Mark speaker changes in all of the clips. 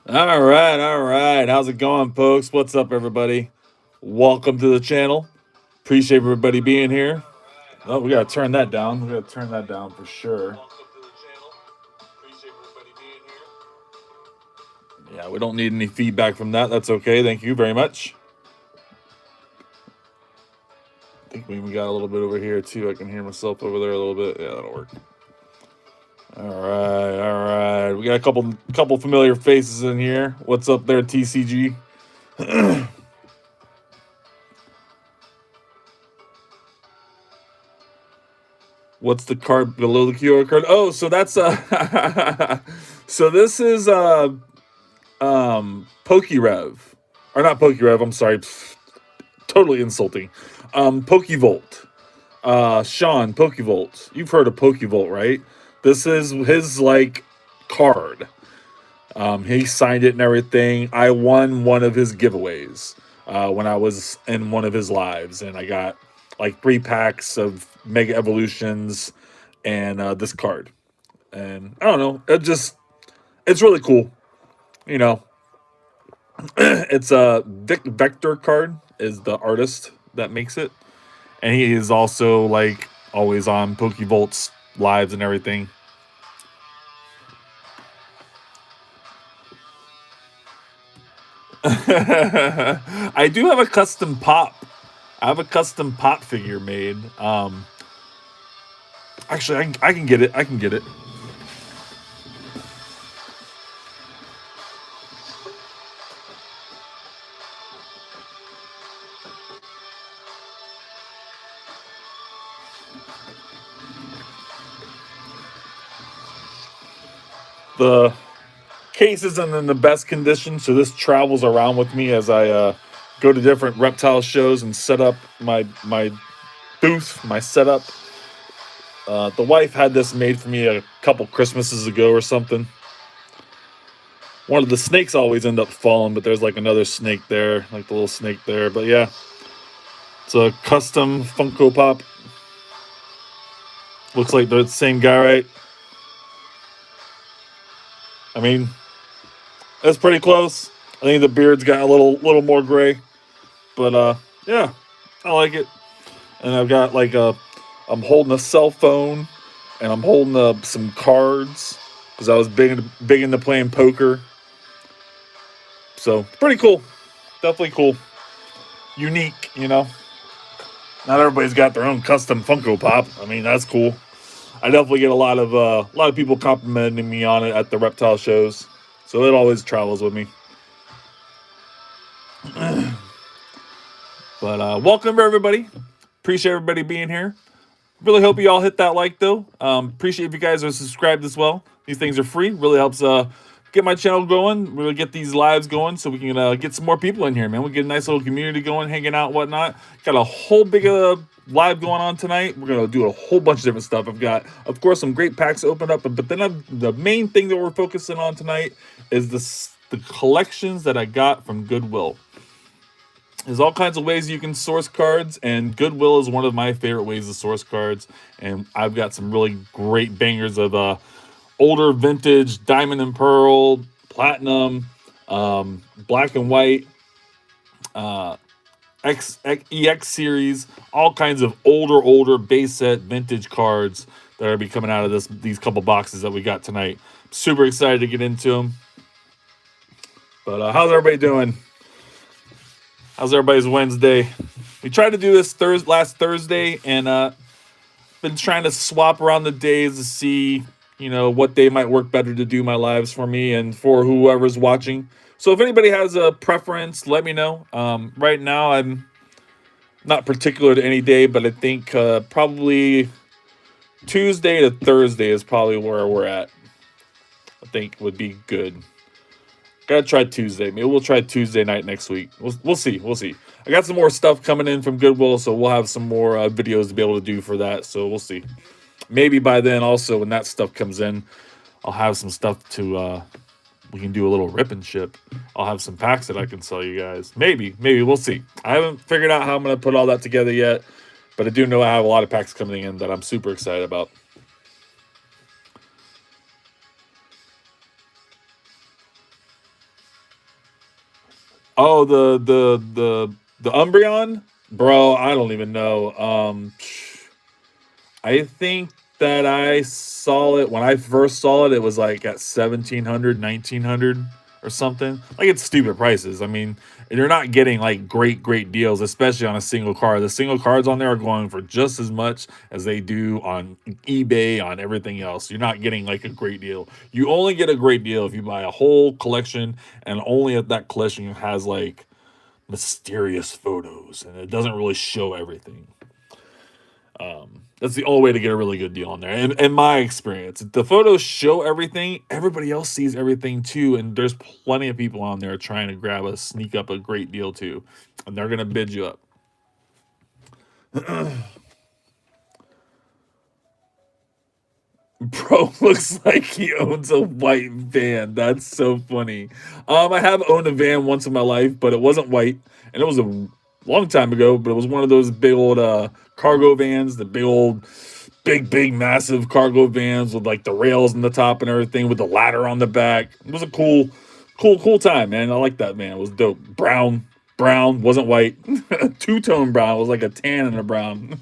Speaker 1: All right, all right. How's it going, folks? What's up, everybody? Welcome to the channel. Appreciate everybody being here. Oh, we gotta turn that down. We gotta turn that down for sure. Yeah, we don't need any feedback from that. That's okay. Thank you very much. I think we even got a little bit over here too. I can hear myself over there a little bit. Yeah, that'll work. All right, all right. We got a couple familiar faces in here. What's up there, TCG? What's the card below the QR code? Oh, so that's so this is PokeRev. Or not PokeRev, I'm sorry. Pfft, totally insulting. Pokevolt. Sean, Pokevolt. You've heard of Pokevolt, right? This is his like card. He signed it and everything. I won one of his giveaways when I was in one of his lives, and I got like 3 packs of Mega Evolutions and this card. And I don't know, it's really cool. You know, it's a Vic Vector card is the artist that makes it, and he is also like always on Pokevolt's lives and everything. I do have a custom pop. I have a custom pop figure made. Actually, I can get it. I can get it. The case isn't in the best condition, so this travels around with me as I go to different reptile shows and set up my booth, my setup. The wife had this made for me a couple Christmases ago or something. One of the snakes always end up falling, but there's like another snake there, like the little snake there. But yeah, it's a custom Funko Pop. Looks like they're the same guy, right? I mean, that's pretty close. I think the beard's got a little more gray, but yeah, I like it. And I've got like I'm holding a cell phone, and I'm holding some cards because I was big into playing poker. So pretty cool, definitely cool, unique. You know, not everybody's got their own custom Funko Pop. I mean, that's cool. I definitely get a lot of people complimenting me on it at the reptile shows, so it always travels with me. But welcome everybody. Appreciate everybody being here. Really hope you all hit that like though. Appreciate if you guys are subscribed as well. These things are free. Really helps get my channel going. Really get these lives going so we can get some more people in here, man. We get a nice little community going, hanging out, whatnot. Got a whole big live going on tonight. We're gonna do a whole bunch of different stuff. I've got, of course, some great packs opened up, but then the main thing that we're focusing on tonight is the collections that I got from Goodwill. There's all kinds of ways you can source cards, and Goodwill is one of my favorite ways to source cards. And I've got some really great bangers of older vintage diamond and pearl, platinum, black and white, EX series, all kinds of older base set vintage cards that are be coming out of these couple boxes that we got tonight. Super excited to get into them. But how's everybody doing? How's everybody's Wednesday? We tried to do this last Thursday, and been trying to swap around the days to see, what day might work better to do my lives for me and for whoever's watching. So if anybody has a preference, let me know. Right now, I'm not particular to any day, but I think probably Tuesday to Thursday is probably where we're at. I think would be good. Gotta try Tuesday. Maybe we'll try Tuesday night next week. We'll see. We'll see. I got some more stuff coming in from Goodwill, so we'll have some more videos to be able to do for that. So we'll see. Maybe by then, also when that stuff comes in, I'll have some stuff to we can do a little rip and ship. I'll have some packs that I can sell you guys. Maybe we'll see. I haven't figured out how I'm gonna put all that together yet, but I do know I have a lot of packs coming in that I'm super excited about. Oh, the Umbreon, bro. I don't even know. I think that I saw it when I first saw it. It was like at 1,700, 1,900, or something. Like it's stupid prices. I mean, and you're not getting like great deals, especially on a single card. The single cards on there are going for just as much as they do on eBay, on everything else. You're not getting like a great deal. You only get a great deal if you buy a whole collection, and only if that collection has like mysterious photos and it doesn't really show everything. That's the only way to get a really good deal on there. And in my experience, if the photos show everything, everybody else sees everything too. And there's plenty of people on there trying to sneak up a great deal too. And they're going to bid you up. Bro looks like he owns a white van. That's so funny. I have owned a van once in my life, but it wasn't white, and it was a long time ago. But it was one of those big old cargo vans, the big old, big massive cargo vans with like the rails on the top and everything, with the ladder on the back. It was a cool time, man. I like that van. It was dope. Brown, wasn't white. Two-tone brown. It was like a tan and a brown.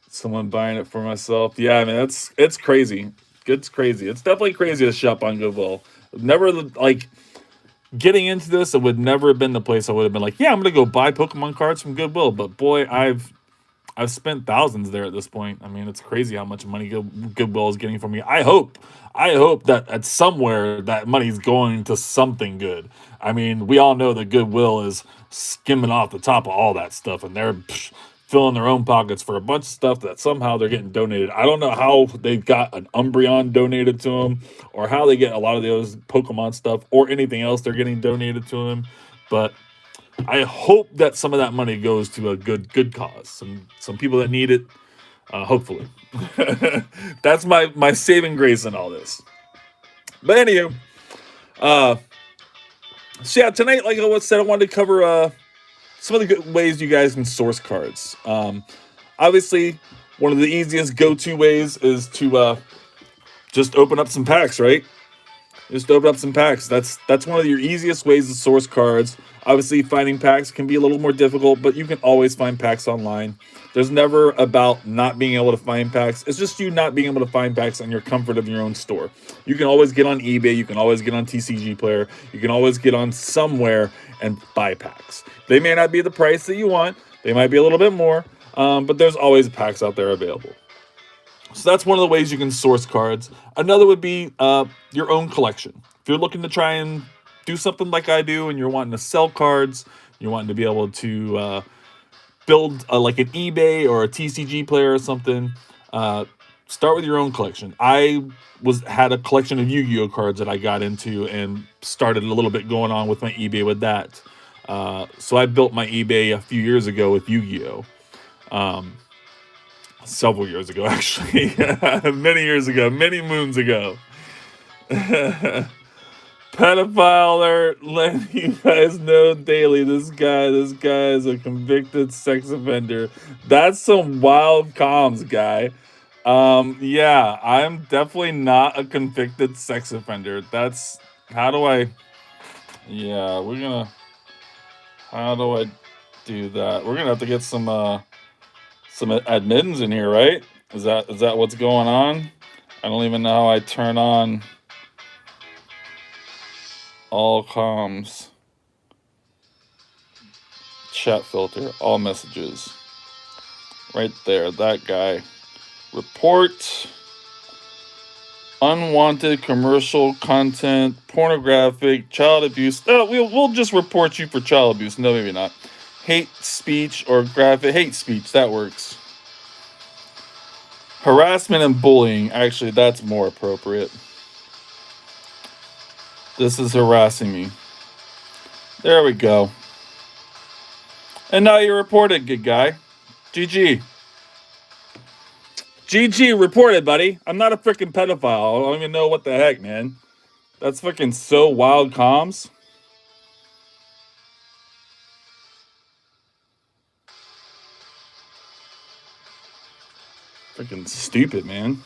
Speaker 1: Someone buying it for myself. Yeah, I mean it's crazy. It's crazy. It's definitely crazy to shop on Goodwill. Never like getting into this. It would never have been the place I would have been like, yeah, I'm gonna go buy Pokemon cards from Goodwill. But boy, I've spent thousands there at this point. I mean, it's crazy how much money Goodwill is getting from me. I hope that at somewhere that money's going to something good. I mean, we all know that Goodwill is skimming off the top of all that stuff, and they're filling their own pockets for a bunch of stuff that somehow they're getting donated. I don't know how they got an Umbreon donated to them, or how they get a lot of those Pokemon stuff, or anything else they're getting donated to them, but I hope that some of that money goes to a good cause. Some people that need it. Hopefully, that's my saving grace in all this. But anywho, uh, so yeah, tonight, like I said, I wanted to cover some of the good ways you guys can source cards. Obviously, one of the easiest go-to ways is to just open up some packs, right? Just open up some packs. That's one of your easiest ways to source cards. Obviously, finding packs can be a little more difficult, but you can always find packs online. There's never about not being able to find packs. It's just you not being able to find packs on your comfort of your own store. You can always get on eBay. You can always get on TCG Player. You can always get on somewhere and buy packs. They may not be the price that you want. They might be a little bit more, but there's always packs out there available. So that's one of the ways you can source cards. Another would be your own collection. If you're looking to try and do something like I do and you're wanting to sell cards, you're wanting to be able to build like an eBay or a TCG player or something, start with your own collection. I had a collection of Yu-Gi-Oh cards that I got into and started a little bit going on with my eBay with that. So I built my eBay a few years ago with Yu-Gi-Oh. Several years ago, actually. Many years ago, many moons ago. Pedophile alert, letting you guys know daily. This guy is a convicted sex offender. That's some wild comms, guy. Yeah, I'm definitely not a convicted sex offender. That's how do I yeah, how do I do that? We're gonna have to get some admittance in here, right? Is that what's going on? I don't even know how I turn on all comms, chat filter, all messages. Right there, that guy. Report unwanted commercial content, pornographic, child abuse. Oh, we'll just report you for child abuse. No, maybe not. Hate speech or graphic hate speech, that works. Harassment and bullying, actually, that's more appropriate. This is harassing me. There we go. And now you reported, good guy. GG. GG reported, buddy. I'm not a freaking pedophile. I don't even know what the heck, man. That's freaking so wild comms. Freaking stupid, man.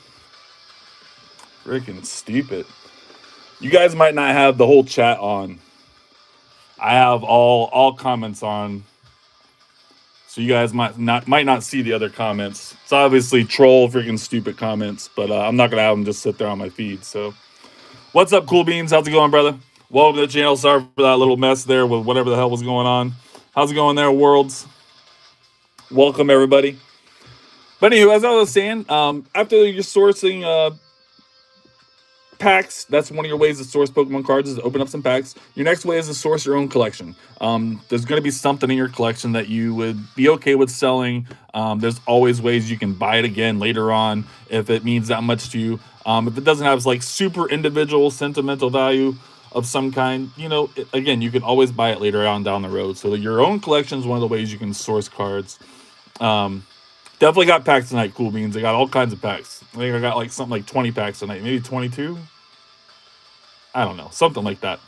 Speaker 1: Freaking stupid. You guys might not have the whole chat on. I have all comments on, so you guys might not see the other comments. It's obviously troll freaking stupid comments, but I'm not gonna have them just sit there on my feed. So, what's up, Cool Beans? How's it going, brother? Welcome to the channel. Sorry for that little mess there with whatever the hell was going on. How's it going there, worlds? Welcome everybody. But anywho, as I was saying, after you're sourcing packs, that's one of your ways to source Pokemon cards, is to open up some packs. Your next way is to source your own collection. There's going to be something in your collection that you would be okay with selling. There's always ways you can buy it again later on if it means that much to you. If it doesn't have like super individual sentimental value of some kind, you know, again, you can always buy it later on down the road. So your own collection is one of the ways you can source cards. Definitely got packs tonight, Cool Beans. I got all kinds of packs. I think I got like something like 20 packs tonight, maybe 22. I don't know, something like that.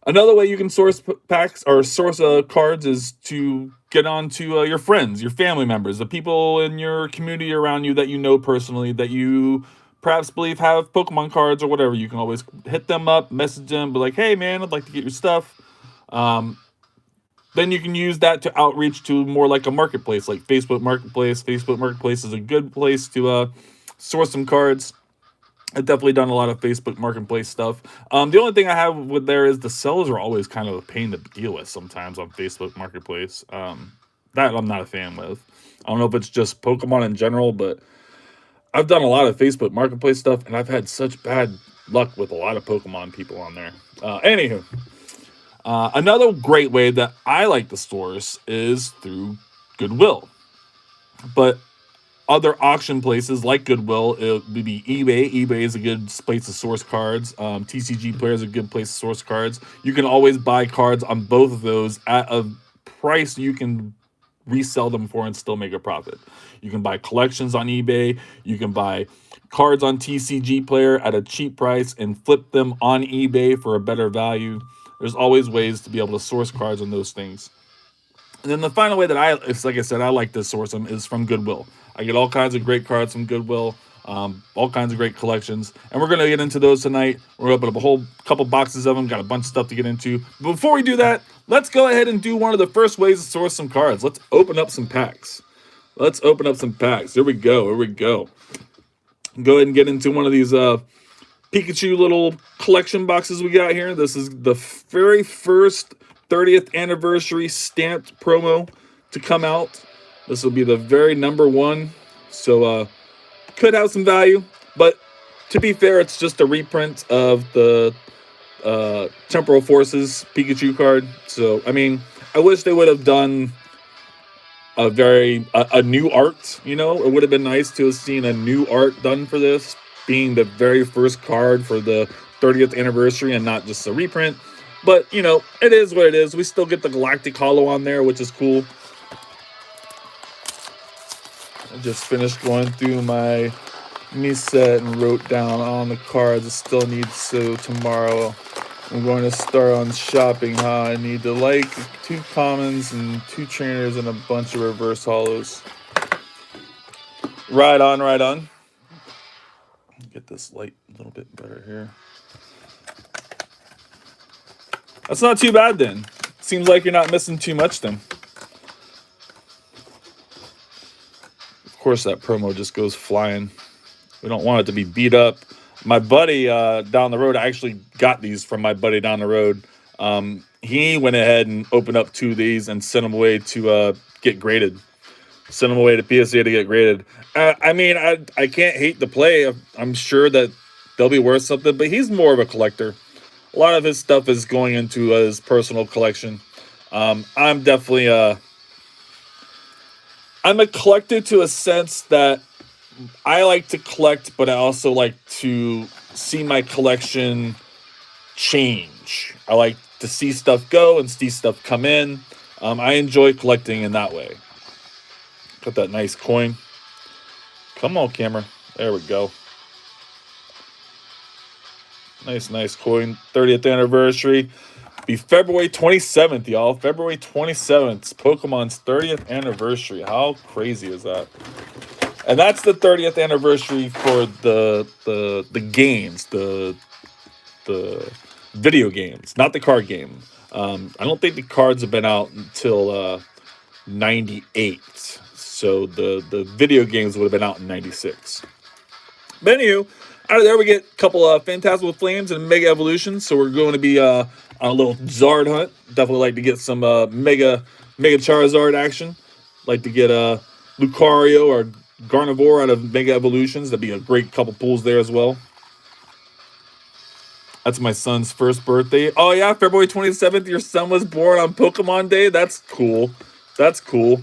Speaker 1: Another way you can source packs or source cards is to get on to your friends, your family members, the people in your community around you that you know personally, that you perhaps believe have Pokemon cards or whatever. You can always hit them up, message them, be like, hey man, I'd like to get your stuff. Then you can use that to outreach to more like a marketplace, like Facebook Marketplace. Facebook Marketplace is a good place to source some cards. I've definitely done a lot of Facebook Marketplace stuff. The only thing I have with there is the sellers are always kind of a pain to deal with sometimes on Facebook Marketplace. That I'm not a fan with. I don't know if it's just Pokemon in general, but I've done a lot of Facebook Marketplace stuff, and I've had such bad luck with a lot of Pokemon people on there. Anywho. Another great way that I like to source is through Goodwill. But other auction places like Goodwill, it would be eBay. eBay is a good place to source cards. TCG Player is a good place to source cards. You can always buy cards on both of those at a price you can resell them for and still make a profit. You can buy collections on eBay. You can buy cards on TCG Player at a cheap price and flip them on eBay for a better value. There's always ways to be able to source cards on those things. And then the final way that it's like I said, I like to source them is from Goodwill. I get all kinds of great cards from Goodwill, all kinds of great collections. And we're going to get into those tonight. We're going to open up a whole couple boxes of them. Got a bunch of stuff to get into. But before we do that, let's go ahead and do one of the first ways to source some cards. Let's open up some packs. Let's open up some packs. Here we go. Here we go. Go ahead and get into one of these Pikachu little collection boxes we got here. This is the very first 30th anniversary stamped promo to come out. This will be the very number one. So could have some value, but to be fair, it's just a reprint of the Temporal Forces Pikachu card. So I mean, I wish they would have done a new art. You know, it would have been nice to have seen a new art done for this, being the very first card for the 30th anniversary and not just a reprint. But, you know, it is what it is. We still get the Galactic Holo on there, which is cool. I just finished going through my me set and wrote down on the cards I still need. So tomorrow I'm going to start on shopping. I need to like 2 commons and 2 trainers and a bunch of reverse holos. Right on, right on. Get this light a little bit better here. That's not too bad then. Seems like you're not missing too much then. Of course, that promo just goes flying. We don't want it to be beat up. My buddy down the road, I actually got these from my buddy down the road. He went ahead and opened up 2 of these and sent them away to get graded. Send them away to PSA to get graded. I mean, I can't hate the play. I'm sure that they'll be worth something, but he's more of a collector. A lot of his stuff is going into his personal collection. I'm definitely I'm a collector to a sense that I like to collect, but I also like to see my collection change. I like to see stuff go and see stuff come in. I enjoy collecting in that way. Got that nice coin. Come on, camera. There we go. Nice coin. 30th anniversary. Be February 27th, y'all. February 27th. It's Pokemon's 30th anniversary. How crazy is that? And that's the 30th anniversary for the games, the video games, not the card game. I don't think the cards have been out until 98. So the video games would have been out in 96. But anywho, out of there we get a couple of Phantasmal Flames and Mega Evolutions. So we're going to be on a little Zard hunt. Definitely like to get some Mega Charizard action. Like to get Lucario or Gardevoir out of Mega Evolutions. That'd be a great couple pulls there as well. That's my son's first birthday. Oh yeah, February 27th. Your son was born on Pokemon Day. That's cool. That's cool.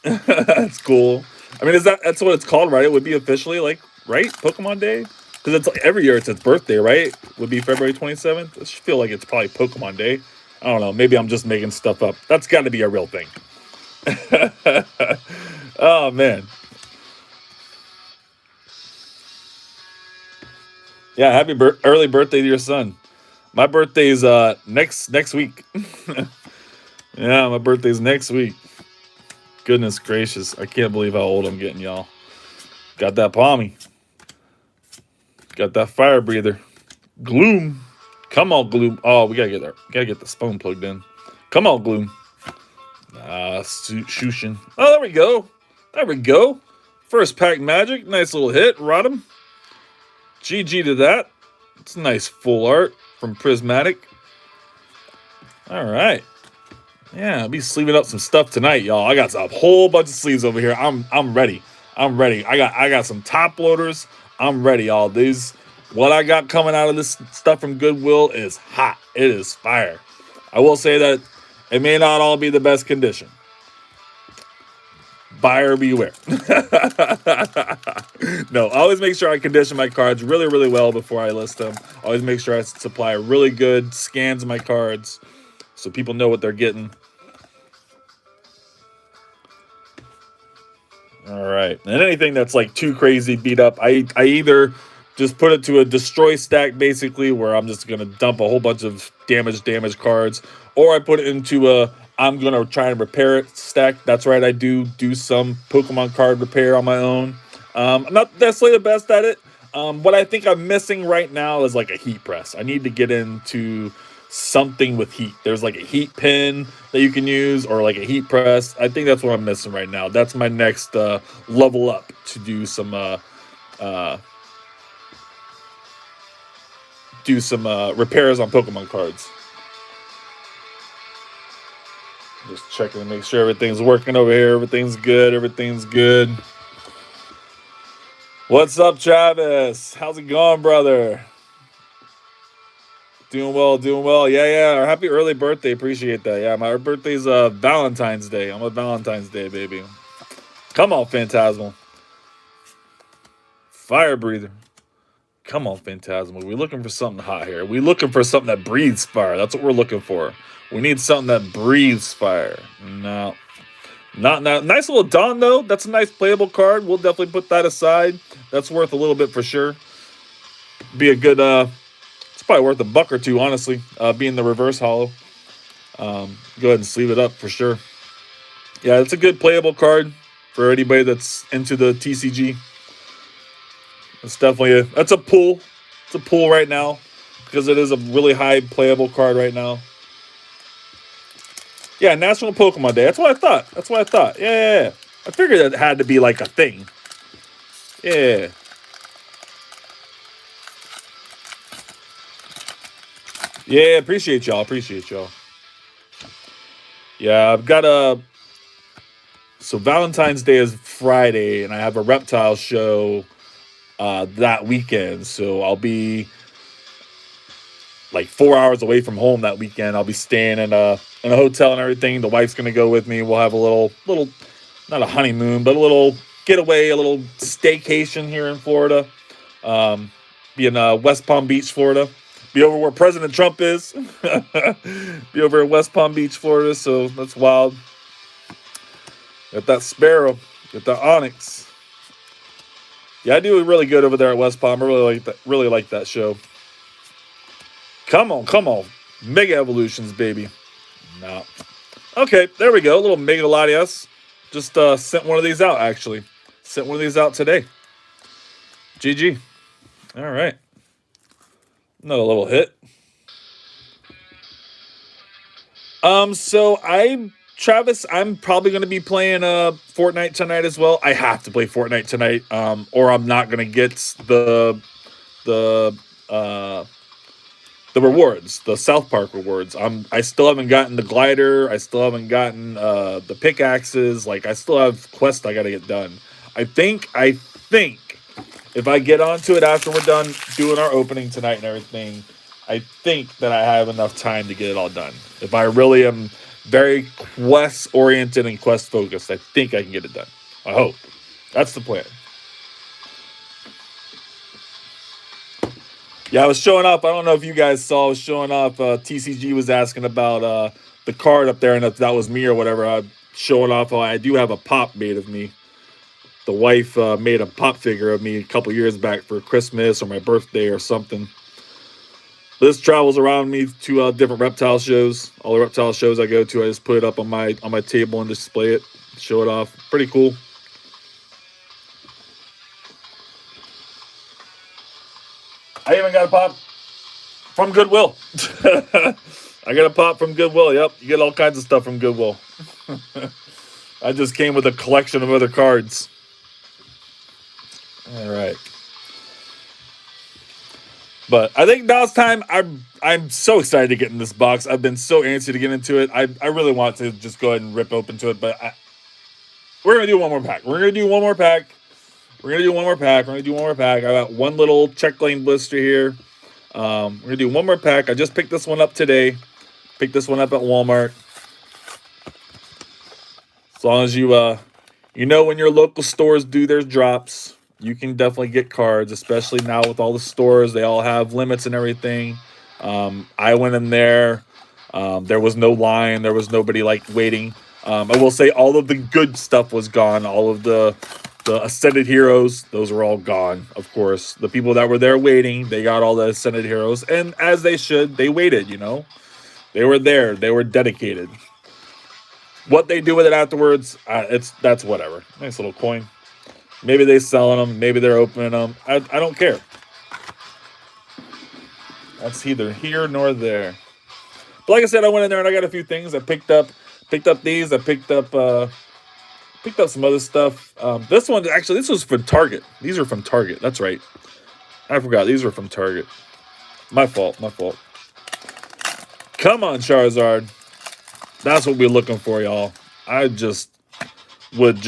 Speaker 1: That's cool. I mean, that's what it's called, right? It would be officially like, right? Pokemon Day? Because it's like every year it's its birthday, right? Would be February 27th. I just feel like it's probably Pokemon Day. I don't know. Maybe I'm just making stuff up. That's got to be a real thing. Oh man. Yeah, happy early birthday to your son. My birthday's next week. Yeah, my birthday's next week. Goodness gracious. I can't believe how old I'm getting, y'all. Got that Palmy. Got that fire breather. Gloom. Come on, Gloom. Oh, we gotta get there. Gotta get this phone plugged in. Come on, Gloom. Shushin. Oh, there we go. There we go. First pack magic. Nice little hit. Rod him. GG to that. It's nice full art from Prismatic. All right. Yeah, I'll be sleeving up some stuff tonight, y'all. I got a whole bunch of sleeves over here. I'm ready. I'm ready. I got some top loaders. I'm ready, y'all. What I got coming out of this stuff from Goodwill is hot. It is fire. I will say that it may not all be the best condition. Buyer beware. No, I always make sure I condition my cards really, really well before I list them. I always make sure I supply really good scans of my cards so people know what they're getting. All right. And anything that's like too crazy beat up, I either just put it to a destroy stack, basically, where I'm just going to dump a whole bunch of damaged cards, or I put it into a I'm going to try and repair it stack. That's right. I do some Pokemon card repair on my own. I'm not necessarily the best at it. What I think I'm missing right now is like a heat press. I need to get into something with heat. There's like a heat pin that you can use, or like a heat press. I think that's what I'm missing right now. That's my next level up to do some repairs on Pokemon cards. Just checking to make sure everything's working over here. Everything's good. Everything's good. What's up, Travis? How's it going, brother? Doing well, doing well. Yeah. Happy early birthday. Appreciate that. Yeah, my birthday's Valentine's Day. I'm a Valentine's Day, baby. Come on, Phantasmal. Fire breather. Come on, Phantasmal. We're looking for something hot here. We're looking for something that breathes fire. That's what we're looking for. We need something that breathes fire. No. Not nice little Dawn, though. That's a nice playable card. We'll definitely put that aside. That's worth a little bit for sure. Be a good it's probably worth $1 or $2, honestly, being the reverse hollow. Go ahead and sleeve it up for sure. Yeah, it's a good playable card for anybody that's into the TCG. It's definitely that's a pull. It's a pull right now because it is a really high playable card right now. Yeah, National Pokemon Day. That's what I thought. Yeah. I figured that had to be like a thing. Yeah. Yeah, appreciate y'all. Yeah, I've got so Valentine's Day is Friday, and I have a reptile show that weekend. So I'll be like 4 hours away from home that weekend. I'll be staying in a hotel and everything. The wife's gonna go with me. We'll have a little not a honeymoon, but a little getaway, a little staycation here in Florida. Be in West Palm Beach, Florida. Be over where President Trump is. Be over in West Palm Beach, Florida. So that's wild. Got that Sparrow. Got that Onyx. Yeah, I do really good over there at West Palm. I really like that show. Come on. Mega Evolutions, baby. No. Okay, there we go. A little Mega Latias. Just sent one of these out, actually. Sent one of these out today. GG. All right. Another little hit. So Travis, I'm probably going to be playing Fortnite tonight as well. I have to play Fortnite tonight, or I'm not going to get the uh the rewards, the South Park rewards. I still haven't gotten the glider. I still haven't gotten the pickaxes. Like I still have quests I got to get done. I think if I get onto it after we're done doing our opening tonight and everything, I think that I have enough time to get it all done. If I really am very quest oriented and quest focused, I think I can get it done. I hope. That's the plan. Yeah, I was showing off. I don't know if you guys saw. I was showing off. TCG was asking about the card up there and if that was me or whatever. I'm showing off. I do have a pop made of me. The wife made a pop figure of me a couple years back for Christmas or my birthday or something. This travels around me to different reptile shows. All the reptile shows I go to, I just put it up on my table and display it, show it off. Pretty cool. I even got a pop from Goodwill. I got a pop from Goodwill. Yep, you get all kinds of stuff from Goodwill. I just came with a collection of other cards. All right. But I think now it's time. I'm so excited to get in this box. I've been so antsy to get into it. I really want to just go ahead and rip open to it, but we're gonna do one more pack. We're gonna do one more pack. I got one little check lane blister here. We're gonna do one more pack. I just picked this one up today. Picked this one up at Walmart. As long as you when your local stores do their drops, you can definitely get cards, especially now with all the stores. They all have limits and everything. I went in there. There was no line. There was nobody waiting. I will say all of the good stuff was gone. All of the Ascended Heroes, those were all gone, of course. The people that were there waiting, they got all the Ascended Heroes. And as they should, they waited, They were there. They were dedicated. What they do with it afterwards, that's whatever. Nice little coin. Maybe they're selling them. Maybe they're opening them. I don't care. That's neither here nor there. But like I said, I went in there and I got a few things. I picked up these. I picked up some other stuff. This was from Target. These are from Target. That's right. I forgot. These were from Target. My fault. Come on, Charizard. That's what we're looking for, y'all. I would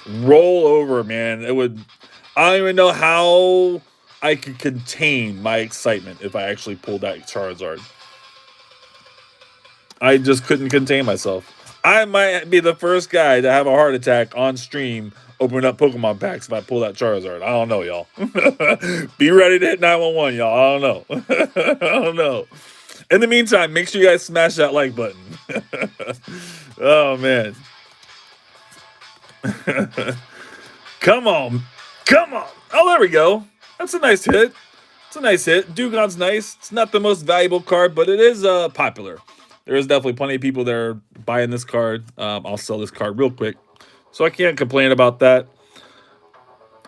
Speaker 1: roll over, man. I don't even know how I could contain my excitement if I actually pulled that Charizard. I just couldn't contain myself. I might be the first guy to have a heart attack on stream opening up Pokemon packs if I pull that Charizard. I don't know, y'all. Be ready to hit 911, y'all. I don't know. I don't know. In the meantime, make sure you guys smash that like button. Oh, man. Come on. Oh, there we go. That's a nice hit. Dugon's nice. It's not the most valuable card, but it is popular. There is definitely plenty of people that are buying this card. I'll sell this card real quick. So I can't complain about that.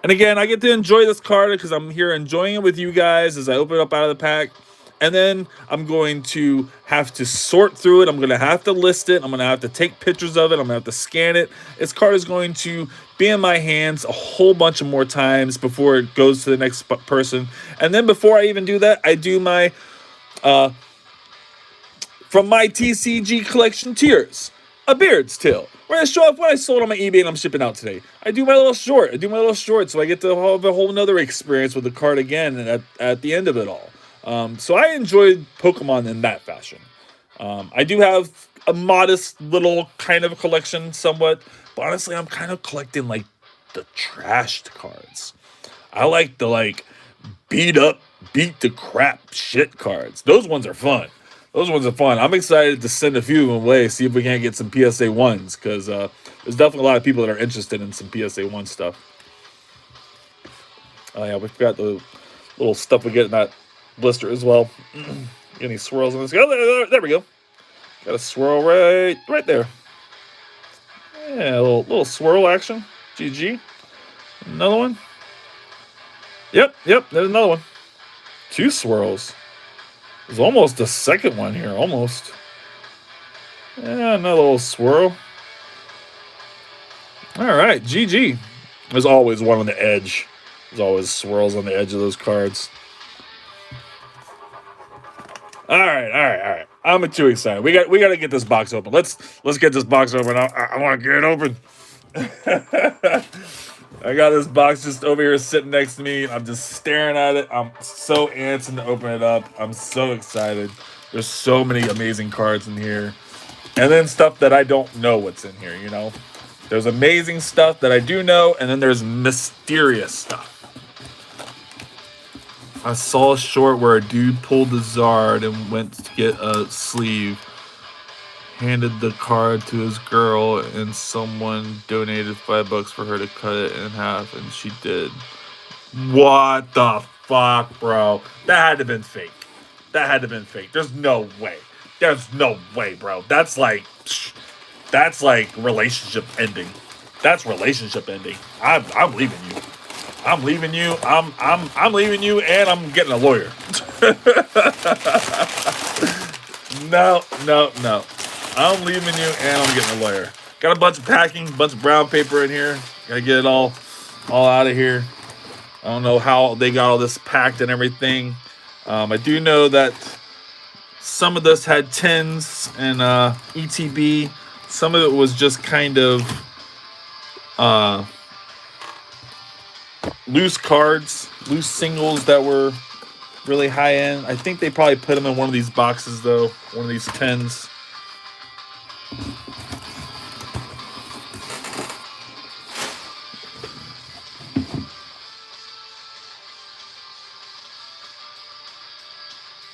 Speaker 1: And again, I get to enjoy this card because I'm here enjoying it with you guys as I open it up out of the pack. And then I'm going to have to sort through it. I'm going to have to list it. I'm going to have to take pictures of it. I'm going to have to scan it. This card is going to be in my hands a whole bunch of more times before it goes to the next person. And then before I even do that, I do my, from my TCG collection tiers, a Beard's Tail. Where I show off what I sold on my eBay and I'm shipping out today. I do my little short. So I get to have a whole nother experience with the card again at the end of it all. So I enjoyed Pokemon in that fashion. I do have a modest little kind of collection somewhat, but honestly, I'm kind of collecting the trashed cards. I like the beat the crap shit cards. Those ones are fun. I'm excited to send a few of them away, see if we can't get some PSA 1s, because there's definitely a lot of people that are interested in some PSA 1 stuff. Oh yeah, we forgot the little stuff we get in that blister as well. Any swirls in this? Oh, there we go. Got a swirl right there. Yeah, a little swirl action. GG. Another one. Yep, there's another one. 2 swirls. There's almost a second one here, almost. Yeah, another little swirl. All right, GG. There's always one on the edge. There's always swirls on the edge of those cards. All right. I'm too excited. We got to get this box open. Let's get this box open. I want to get it open. I got this box just over here sitting next to me. I'm just staring at it. I'm so antsing to open it up. I'm so excited. There's so many amazing cards in here. And then stuff that I don't know what's in here, you know. There's amazing stuff that I do know, and then there's mysterious stuff. I saw a short where a dude pulled the Zard and went to get a sleeve, handed the card to his girl, and someone donated $5 for her to cut it in half, and she did. What the fuck, bro? That had to have been fake. There's no way. Bro. That's like relationship ending. I'm leaving you. I'm leaving you, and I'm getting a lawyer. No. I'm leaving you, and I'm getting a lawyer. Got a bunch of packing, bunch of brown paper in here. Gotta get it all out of here. I don't know how they got all this packed and everything. I do know that some of this had tins and ETB. Some of it was just kind of loose cards, loose singles that were really high end. I think they probably put them in one of these boxes, though, one of these tins.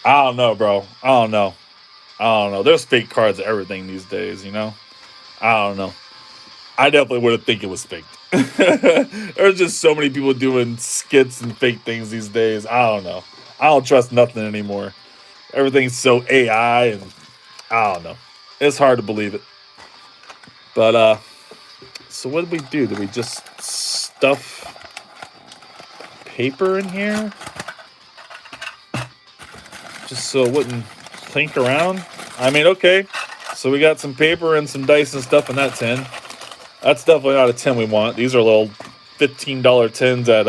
Speaker 1: I don't know, bro. I don't know. There's fake cards of everything these days, you know? I don't know. I definitely wouldn't think it was faked. There's just so many people doing skits and fake things these days. I don't know. I don't trust nothing anymore. Everything's so AI, and I don't know. It's hard to believe it. But, so what did we do? Did we just stuff paper in here? Just so it wouldn't clink around? I mean, okay. So we got some paper and some dice and stuff in that tin. That's definitely not a tin we want. These are little $15 tins at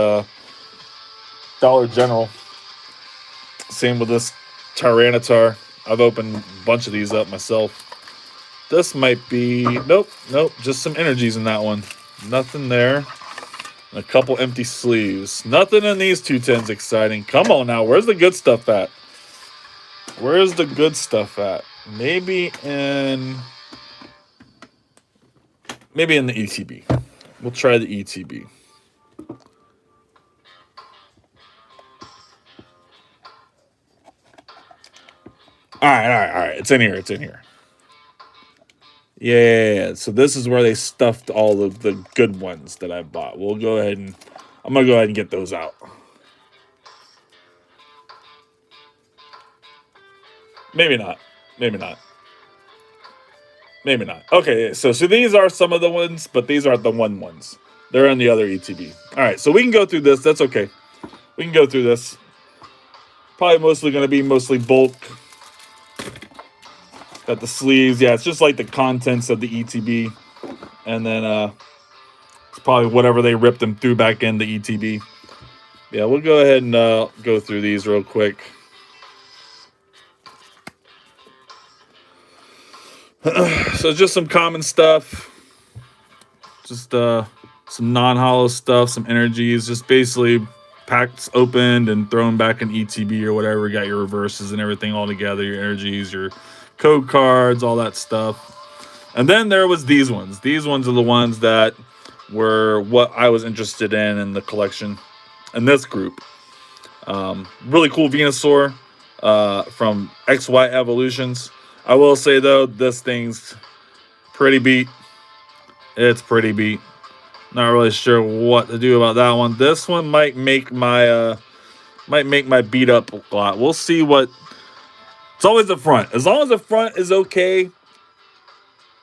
Speaker 1: Dollar General. Same with this Tyranitar. I've opened a bunch of these up myself. This might be... Nope. Just some energies in that one. Nothing there. And a couple empty sleeves. Nothing in these 2 tins exciting. Come on now. Where's the good stuff at? Maybe in the ETB. We'll try the ETB. All right. It's in here. Yeah. So this is where they stuffed all of the good ones that I bought. I'm gonna go ahead and get those out. Maybe not. Okay, so these are some of the ones, but these aren't the ones. They're in the other ETB. All right, so we can go through this. That's okay. We can go through this. Probably mostly going to be bulk. Got the sleeves. Yeah, it's just like the contents of the ETB. And then it's probably whatever they ripped them through back in the ETB. Yeah, we'll go ahead and go through these real quick. So just some common stuff, just some non-hollow stuff, some energies, just basically packs opened and thrown back in ETB or whatever. You got your reverses and everything all together, your energies, your code cards, all that stuff. And then there was these ones. These ones are the ones that were what I was interested in the collection in this group. Really cool Venusaur from XY Evolutions. I will say, though, this thing's pretty beat. It's pretty beat. Not really sure what to do about that one. This one might make my beat up a lot. We'll see what... It's always the front. As long as the front is okay,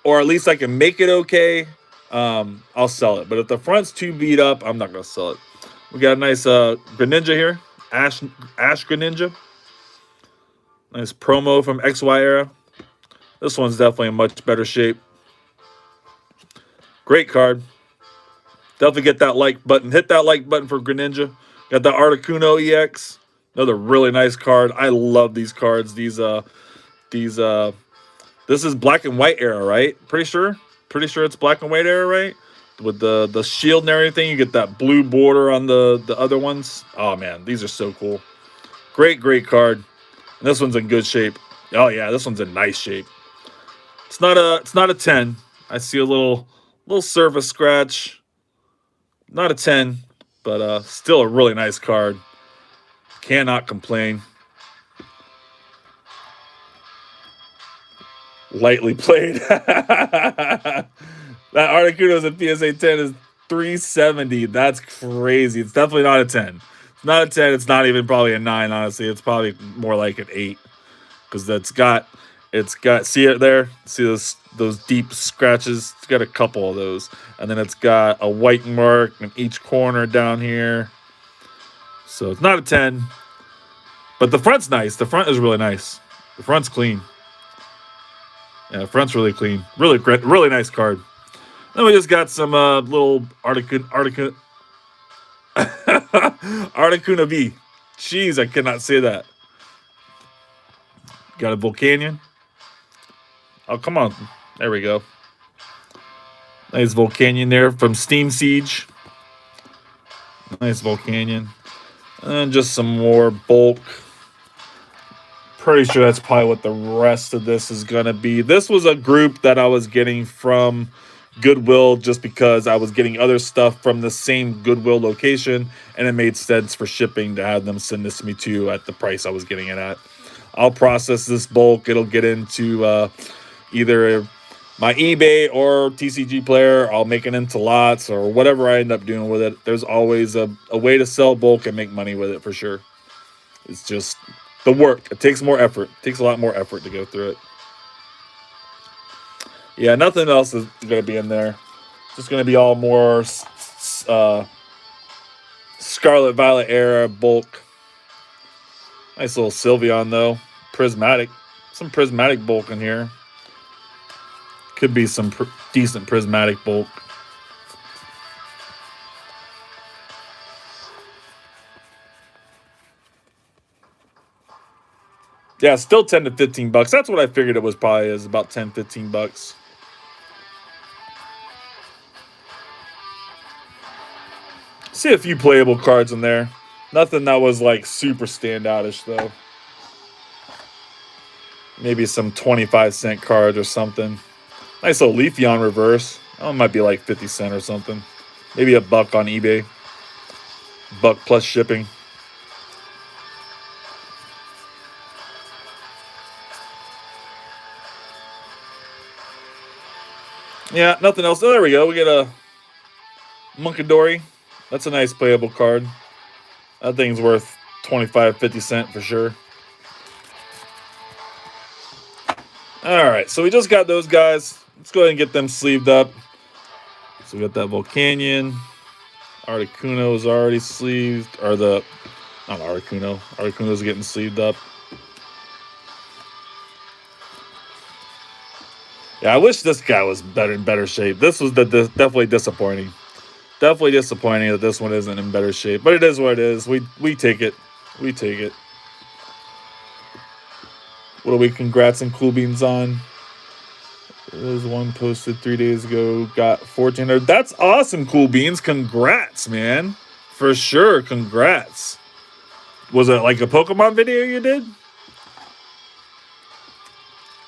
Speaker 1: or at least I can make it okay, I'll sell it. But if the front's too beat up, I'm not gonna sell it. We got a nice Greninja here, Ash Greninja. Nice promo from XY era. This one's definitely in much better shape. Great card. Definitely get that like button. Hit that like button for Greninja. Got the Articuno EX. Another really nice card. I love these cards. This is black and white era, right? Pretty sure it's black and white era, right? With the shield and everything, you get that blue border on the other ones. Oh man, these are so cool. Great card. And this one's in good shape. Oh yeah, this one's in nice shape. It's not a 10. I see a little surface scratch. Not a 10, but still a really nice card. Cannot complain. Lightly played. That Articuno's a PSA 10 is 370. That's crazy. It's definitely not a 10. It's not a 10. It's not even probably a 9, honestly. It's probably more like an 8. Because it's got, see it there? See those deep scratches? It's got a couple of those. And then it's got a white mark in each corner down here. So it's not a 10. But the front's nice. The front is really nice. The front's clean. Yeah, the front's really clean. Really great. Really nice card. Then we just got some little Articuno V. Jeez, I cannot say that. Got a Volcanion. Oh, come on. There we go. Nice Volcanion there from Steam Siege. Nice Volcanion. And just some more bulk. Pretty sure that's probably what the rest of this is going to be. This was a group that I was getting from Goodwill just because I was getting other stuff from the same Goodwill location, and it made sense for shipping to have them send this to me too at the price I was getting it at. I'll process this bulk. It'll get into either my eBay or TCG player. I'll make it into lots or whatever I end up doing with it. There's always a way to sell bulk and make money with it for sure. It's just the work. It takes more effort. It takes a lot more effort to go through it. Yeah, nothing else is going to be in there. Just going to be all more Scarlet Violet era bulk. Nice little Sylveon though. Prismatic. Some prismatic bulk in here. Could be some decent prismatic bulk. Yeah, still 10 to 15 bucks. That's what I figured it was probably is about 10, 15 bucks. See a few playable cards in there. Nothing that was like super standoutish though. Maybe some 25-cent cards or something. Nice little Leafeon reverse. Oh, it might be like 50 cents or something. Maybe a buck on eBay. Buck plus shipping. Yeah, nothing else. Oh, there we go. We get a Munkidori. That's a nice playable card. That thing's worth 25, 50 cents for sure. All right, so we just got those guys. Let's go ahead and get them sleeved up. So we got that Volcanion. Articuno is already sleeved. Or the... Not Articuno. Articuno's getting sleeved up. Yeah, I wish this guy was in better shape. This was definitely disappointing. Definitely disappointing that this one isn't in better shape. But it is what it is. We take it. We take it. What are we congrats and cool beans on? There's one posted 3 days ago. Got 1,400. That's awesome, cool beans. Congrats, man. For sure. Congrats. Was it like a Pokemon video you did?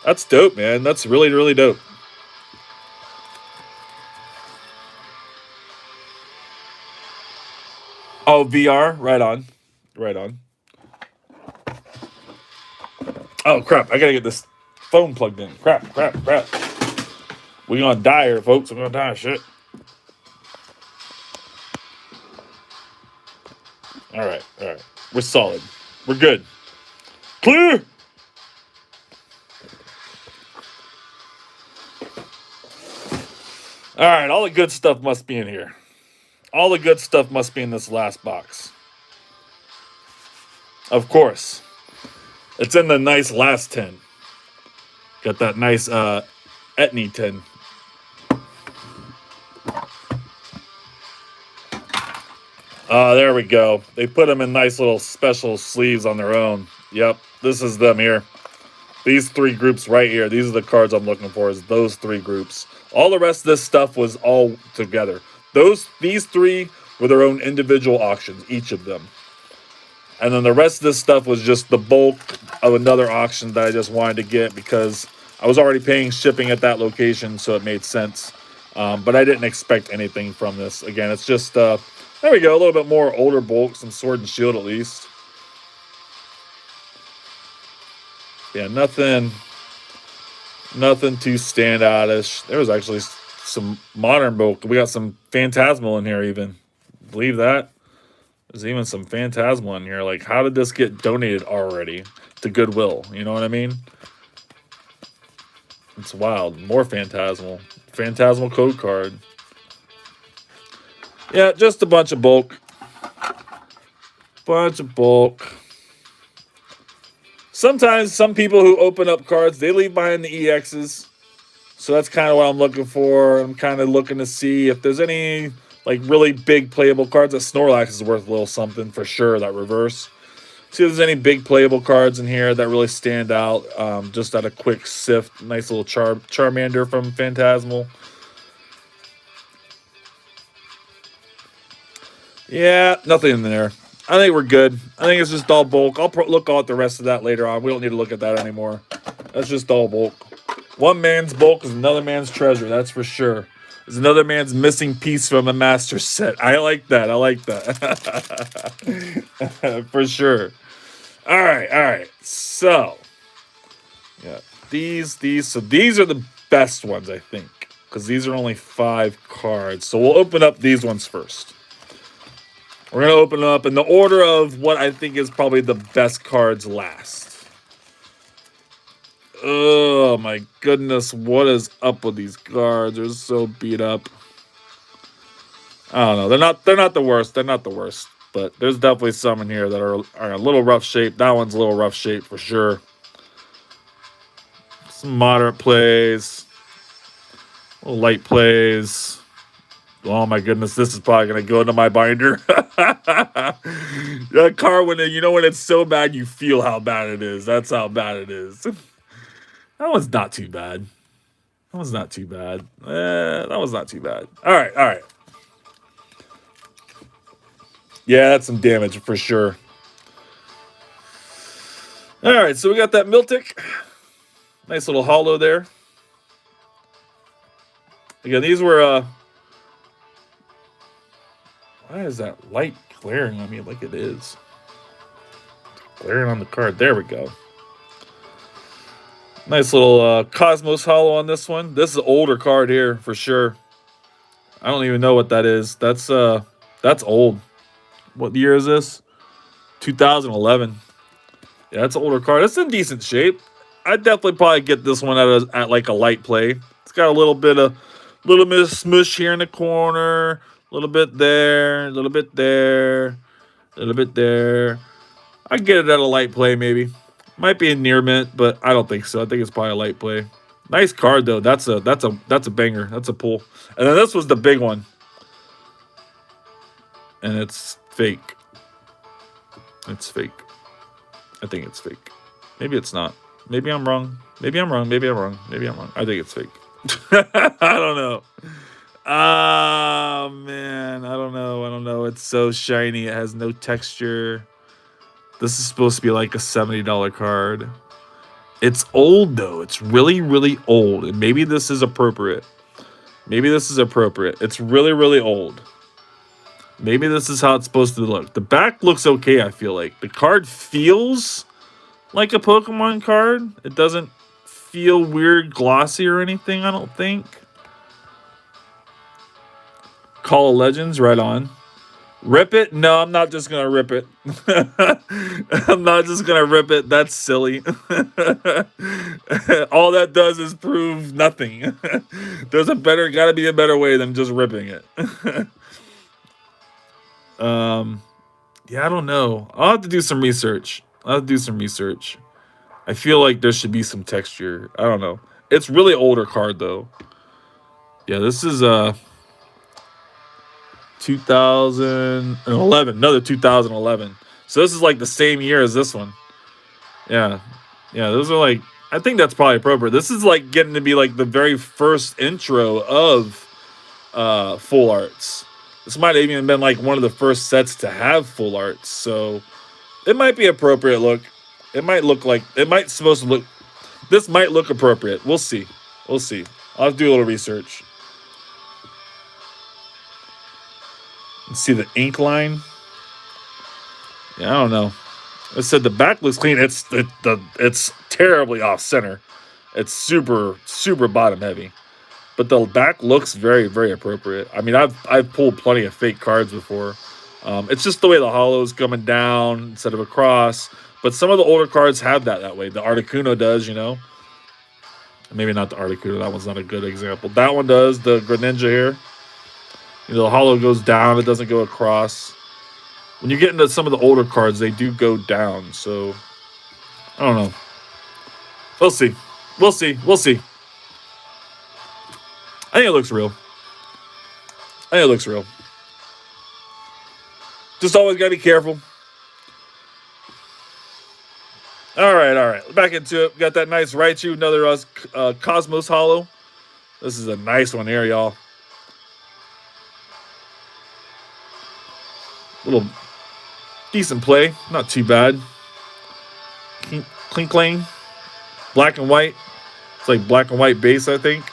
Speaker 1: That's dope, man. That's really, really dope. Oh, VR? Right on. Right on. Oh, crap. I gotta get this phone plugged in. Crap. We're gonna die here, folks. We're gonna die of shit. Alright. We're solid. We're good. Clear! All right, all the good stuff must be in here. All the good stuff must be in this last box. Of course. It's in the nice last tin. Got that nice Etny tin. There we go. They put them in nice little special sleeves on their own. Yep, this is them here. These three groups right here. These are the cards I'm looking for, is those three groups. All the rest of this stuff was all together. These three were their own individual auctions, each of them. And then the rest of this stuff was just the bulk of another auction that I just wanted to get because I was already paying shipping at that location, so it made sense. But I didn't expect anything from this. Again, it's just, there we go, a little bit more older bulk, some Sword and Shield at least. Yeah, nothing too standoutish. There was actually some modern bulk. We got some Phantasmal in here even. Believe that? There's even some Phantasmal in here. Like, how did this get donated already to Goodwill? You know what I mean? It's wild. More Phantasmal. Phantasmal code card. Yeah, just a bunch of bulk. Bunch of bulk. Sometimes some people who open up cards, they leave behind the EXs. So that's kind of what I'm looking for. I'm kind of looking to see if there's any like really big playable cards. That Snorlax is worth a little something for sure, that reverse. See if there's any big playable cards in here that really stand out. Just at a quick sift. Nice little Charmander from Phantasmal. Yeah, nothing in there. I think we're good. I think it's just all bulk. I'll look at the rest of that later on. We don't need to look at that anymore. That's just all bulk. One man's bulk is another man's treasure. That's for sure. It's another man's missing piece from a master set. I like that. I like that. For sure. All right. So, yeah, these. So these are the best ones, I think, because these are only 5 cards. So we'll open up these ones first. We're going to open them up in the order of what I think is probably the best cards last. Oh my goodness, what is up with these cards? They're so beat up. I don't know. They're not the worst. They're not the worst. But there's definitely some in here that are a little rough shape. That one's a little rough shape for sure. Some moderate plays. Little light plays. Oh my goodness, this is probably gonna go into my binder. That car, when it's so bad, you feel how bad it is. That's how bad it is. That one's not too bad. That one's not too bad. That was not too bad. All right. Yeah, that's some damage for sure. All right, so we got that Miltic. Nice little hollow there. Again, these were why is that light glaring on me like it is? It's glaring on the card. There we go. Nice little Cosmos hollow on this one. This is an older card here for sure. I don't even know what that is. That's old. What year is this? 2011. Yeah, that's an older card. It's in decent shape. I'd definitely probably get this one at like a light play. It's got a little bit of smush here in the corner. A little bit there, a little bit there, a little bit there. I'd get it at a light play, maybe. Might be a near mint, but I don't think so. I think it's probably a light play. Nice card though. That's a banger. That's a pull. And then this was the big one. And it's fake. It's fake. I think it's fake. Maybe it's not. Maybe I'm wrong. Maybe I'm wrong. I think it's fake. I don't know. Oh, man. I don't know. It's so shiny. It has no texture. This is supposed to be like a $70 card. It's old, though. It's really, really old. And maybe this is appropriate. It's really, really old. Maybe this is how it's supposed to look. The back looks okay, I feel like. The card feels like a Pokemon card. It doesn't feel weird, glossy or anything, I don't think. Call of Legends, right on. Rip it? No, I'm not just gonna rip it. I'm not just gonna rip it. That's silly. All that does is prove nothing. There's gotta be a better way than just ripping it. Yeah, I don't know. I'll have to do some research. I feel like there should be some texture. I don't know. It's really older card though. Yeah, this is 2011, another 2011. So this is like the same year as this one. Yeah. Yeah, those are like, I think that's probably appropriate. This is like getting to be like the very first intro of full arts. This might have even been like one of the first sets to have full arts. So it might be appropriate look. It might look like it might supposed to look this might look appropriate. We'll see. We'll see. I'll have to do a little research. Let's see the ink line. Yeah, I don't know. I said the back looks clean. It's terribly off center. It's super bottom heavy, but the back looks very appropriate. I mean, I've pulled plenty of fake cards before. It's just the way the hollow's coming down instead of across. But some of the older cards have that way. The Articuno does, you know. Maybe not the Articuno. That one's not a good example. That one does. The Greninja here. You know, the hollow goes down. It doesn't go across. When you get into some of the older cards, they do go down. So, I don't know. We'll see. We'll see. We'll see. I think it looks real. Just always got to be careful. All right. Back into it. We got that nice Raichu, another Cosmos Hollow. This is a nice one here, y'all. Little decent play. Not too bad. Clink clang. Black and white. It's like black and white base, I think.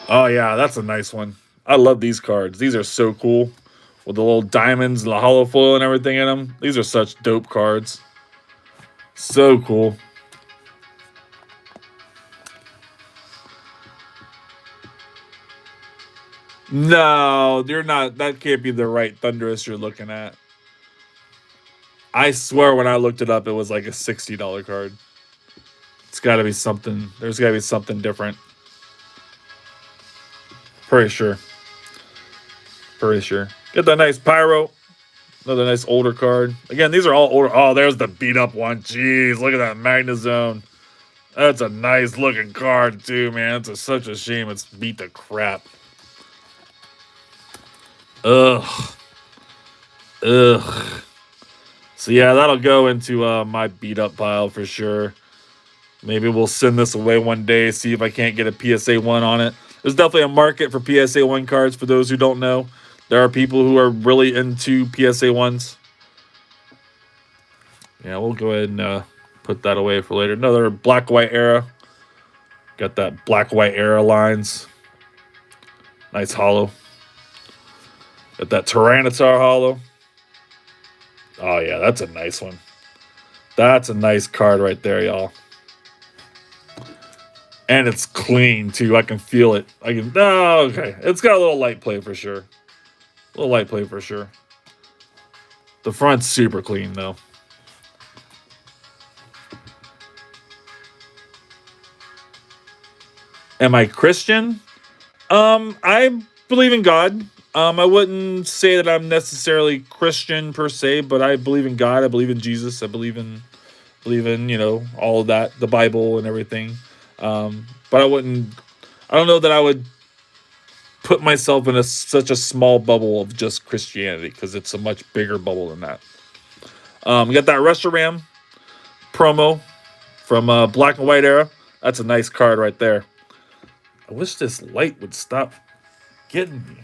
Speaker 1: Oh, yeah, that's a nice one. I love these cards. These are so cool. With the little diamonds and the hollow foil and everything in them. These are such dope cards. So cool. No, you're not. That can't be the right Thunderous you're looking at. I swear when I looked it up, it was like a $60 card. It's got to be something. There's got to be something different. Pretty sure. Get that nice Pyro. Another nice older card. Again, these are all older. Oh, there's the beat up one. Jeez, look at that Magnezone. That's a nice looking card too, man. It's such a shame it's beat the crap. Ugh. So yeah, that'll go into my beat up pile for sure. Maybe we'll send this away one day, see if I can't get a PSA 1 on it. There's definitely a market for PSA 1 cards for those who don't know. There are people who are really into PSA 1s. Yeah, we'll go ahead and put that away for later. Another black-white era. Got that black-white era lines. Nice hollow. Got that Tyranitar hollow. Oh, yeah, that's a nice one. That's a nice card right there, y'all. And it's clean, too. I can feel it. Oh, okay. It's got a little light play for sure. The front's super clean, though. Am I Christian? I believe in God. I wouldn't say that I'm necessarily Christian per se, but I believe in God. I believe in Jesus. I believe in all of that, the Bible and everything. But I don't know that I would put myself in such a small bubble of just Christianity, because it's a much bigger bubble than that. We got that Reshiram promo from Black and White era. That's a nice card right there. I wish this light would stop getting me.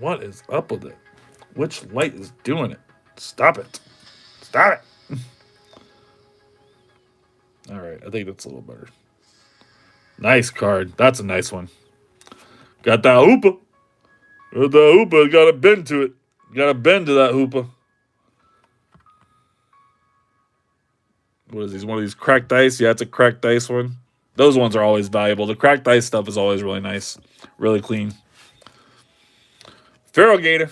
Speaker 1: What is up with it? Which light is doing it? Stop it. All right, I think that's a little better. Nice card. That's a nice one. Got that Hoopa. Got a bend to it. Got a bend to that Hoopa. What is these? One of these cracked ice? Yeah, it's a cracked ice one. Those ones are always valuable. The cracked ice stuff is always really nice. Really clean. Ferrogator.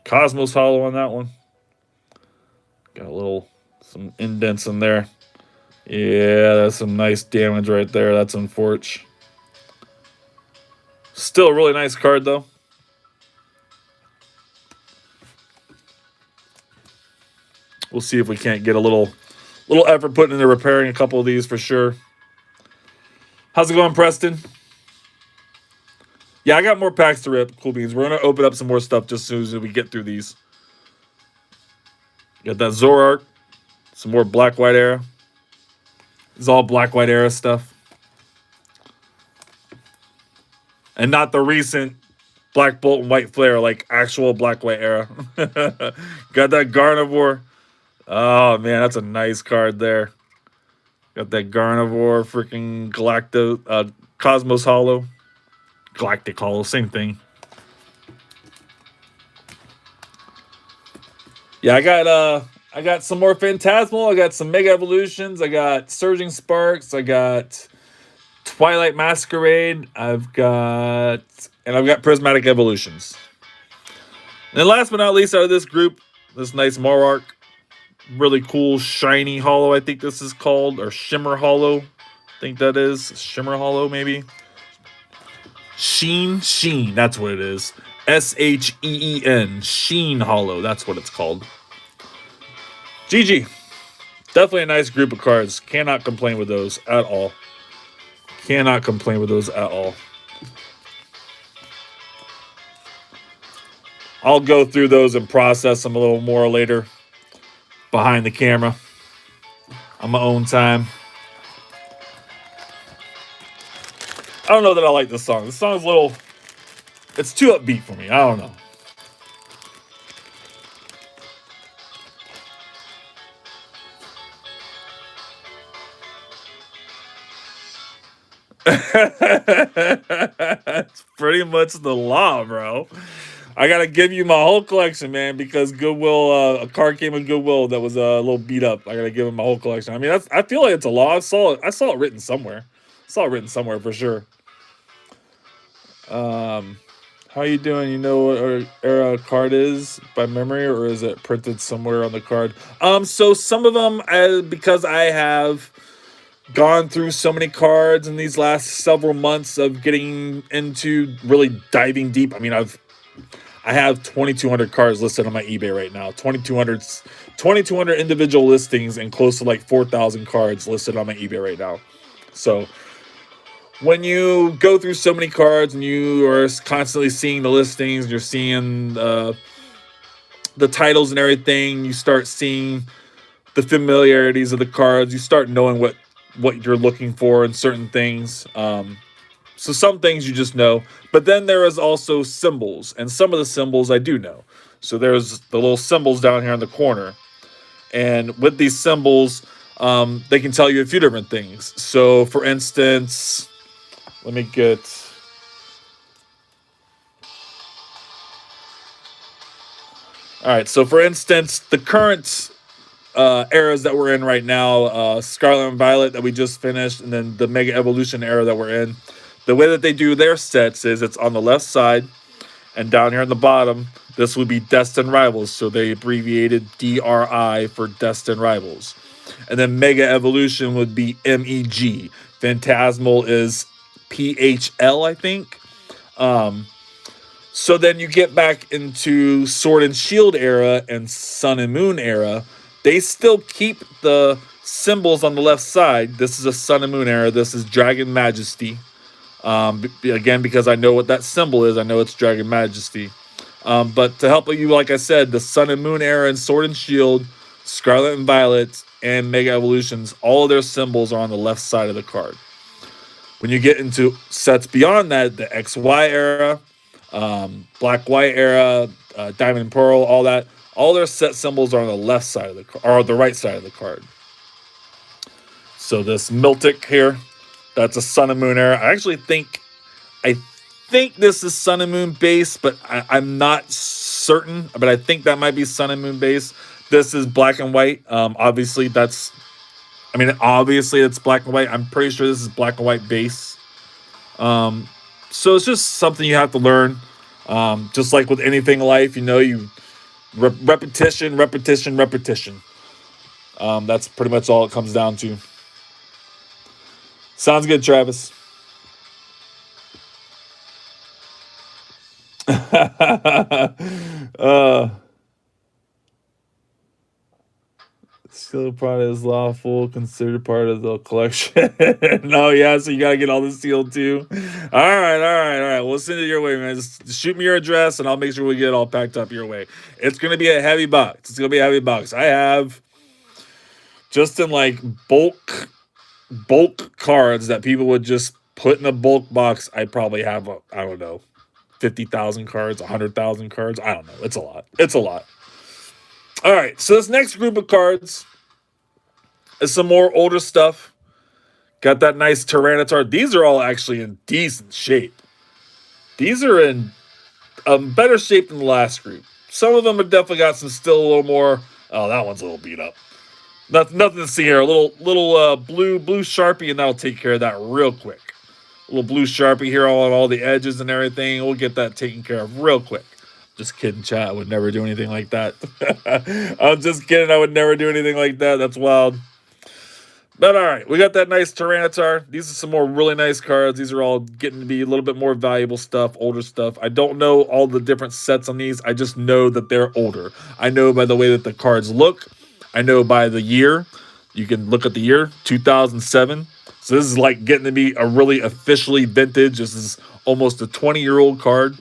Speaker 1: Cosmos Hollow on that one. Got some indents in there. Yeah, that's some nice damage right there. That's unfortunate. Still a really nice card, though. We'll see if we can't get a little effort put into repairing a couple of these for sure. How's it going, Preston? Yeah, I got more packs to rip. Cool beans. We're going to open up some more stuff just as soon as we get through these. Got that Zoroark. Some more Black-White Era. It's all Black-White Era stuff. And not the recent Black Bolt and White Flare, like actual Black-White Era. Got that Gardevoir. Oh, man, that's a nice card there. Got that Gardevoir, freaking Cosmos Hollow. Galactic Hollow, same thing. Yeah, I got some more Phantasmal. I got some Mega Evolutions. I got Surging Sparks. I got Twilight Masquerade. I've got Prismatic Evolutions. And then last but not least, out of this group, this nice Marark. Really cool shiny hollow, I think this is called, or Shimmer Hollow. I think that is Shimmer Hollow, maybe. Sheen, that's what it is. Sheen, Sheen Hollow, that's what it's called. GG. Definitely a nice group of cards. Cannot complain with those at all. Cannot complain with those at all. I'll go through those and process them a little more later. Behind the camera. On my own time. I don't know that I like this song. This song's a little... It's too upbeat for me. I don't know. That's pretty much the law, bro. I gotta give you my whole collection, man, because Goodwill, a card came in Goodwill that was a little beat up. I gotta give him my whole collection. I mean, I feel like it's a law. I saw it written somewhere. For sure. How you doing? You know what era card is by memory, or is it printed somewhere on the card? So some of them, because I have gone through so many cards in these last several months of getting into really diving deep. I mean, I have 2,200 cards listed on my eBay right now. 2,200 individual listings and close to like 4,000 cards listed on my eBay right now. So when you go through so many cards and you are constantly seeing the listings, you're seeing the titles and everything, you start seeing the familiarities of the cards. You start knowing what you're looking for in certain things. So some things you just know, but then there is also symbols, and some of the symbols I do know. So there's the little symbols down here in the corner, and with these symbols, they can tell you a few different things. So for instance, let me get... All right, so for instance, the current eras that we're in right now, Scarlet and Violet that we just finished, and then the Mega Evolution era that we're in. The way that they do their sets is it's on the left side, and down here on the bottom, this would be Destined Rivals. So they abbreviated DRI for Destined Rivals. And then Mega Evolution would be MEG. Phantasmal is PHL, I think. So then you get back into Sword and Shield era and Sun and Moon era. They still keep the symbols on the left side. This is a Sun and Moon era. This is Dragon Majesty. Again, because I know what that symbol is, I know it's Dragon Majesty. But to help you, like I said, the Sun and Moon era and Sword and Shield, Scarlet and Violet, and Mega Evolutions, all of their symbols are on the left side of the card. When you get into sets beyond that, the XY era, Black-White era, Diamond and Pearl, all that, all their set symbols are on the left side of the card, or the right side of the card. So this Miltic here, that's a Sun and Moon era. I think this is Sun and Moon base, but I'm not certain. But I think that might be Sun and Moon base. This is black and white. Obviously it's black and white. I'm pretty sure this is black and white base. So it's just something you have to learn. Just like with anything in life, you Repetition, repetition, repetition. That's pretty much all it comes down to. Sounds good, Travis. uh, Sealed product is lawful, considered part of the collection. No, yeah, so you gotta get all this sealed too. All right. We'll send it your way, man. Just shoot me your address and I'll make sure we get it all packed up your way. It's gonna be a heavy box. It's gonna be a heavy box. I have just in like bulk cards that people would just put in a bulk box. I probably have I don't know, 50,000 cards, 100,000 cards. I don't know. It's a lot. It's a lot. All right, so this next group of cards is some more older stuff. Got that nice Tyranitar. These are all actually in decent shape. These are in better shape than the last group. Some of them have definitely got some still a little more. Oh, that one's a little beat up. Nothing to see here. A little blue Sharpie, and that'll take care of that real quick. A little blue Sharpie here on all the edges and everything. We'll get that taken care of real quick. Just kidding, chat. I would never do anything like that. I'm just kidding. I would never do anything like that. That's wild. But all right, we got that nice Tyranitar. These are some more really nice cards. These are all getting to be a little bit more valuable stuff, older stuff. I don't know all the different sets on these. I just know that they're older. I know by the way that the cards look. I know by the year. You can look at the year, 2007. So this is like getting to be a really officially vintage. This is almost a 20-year-old card.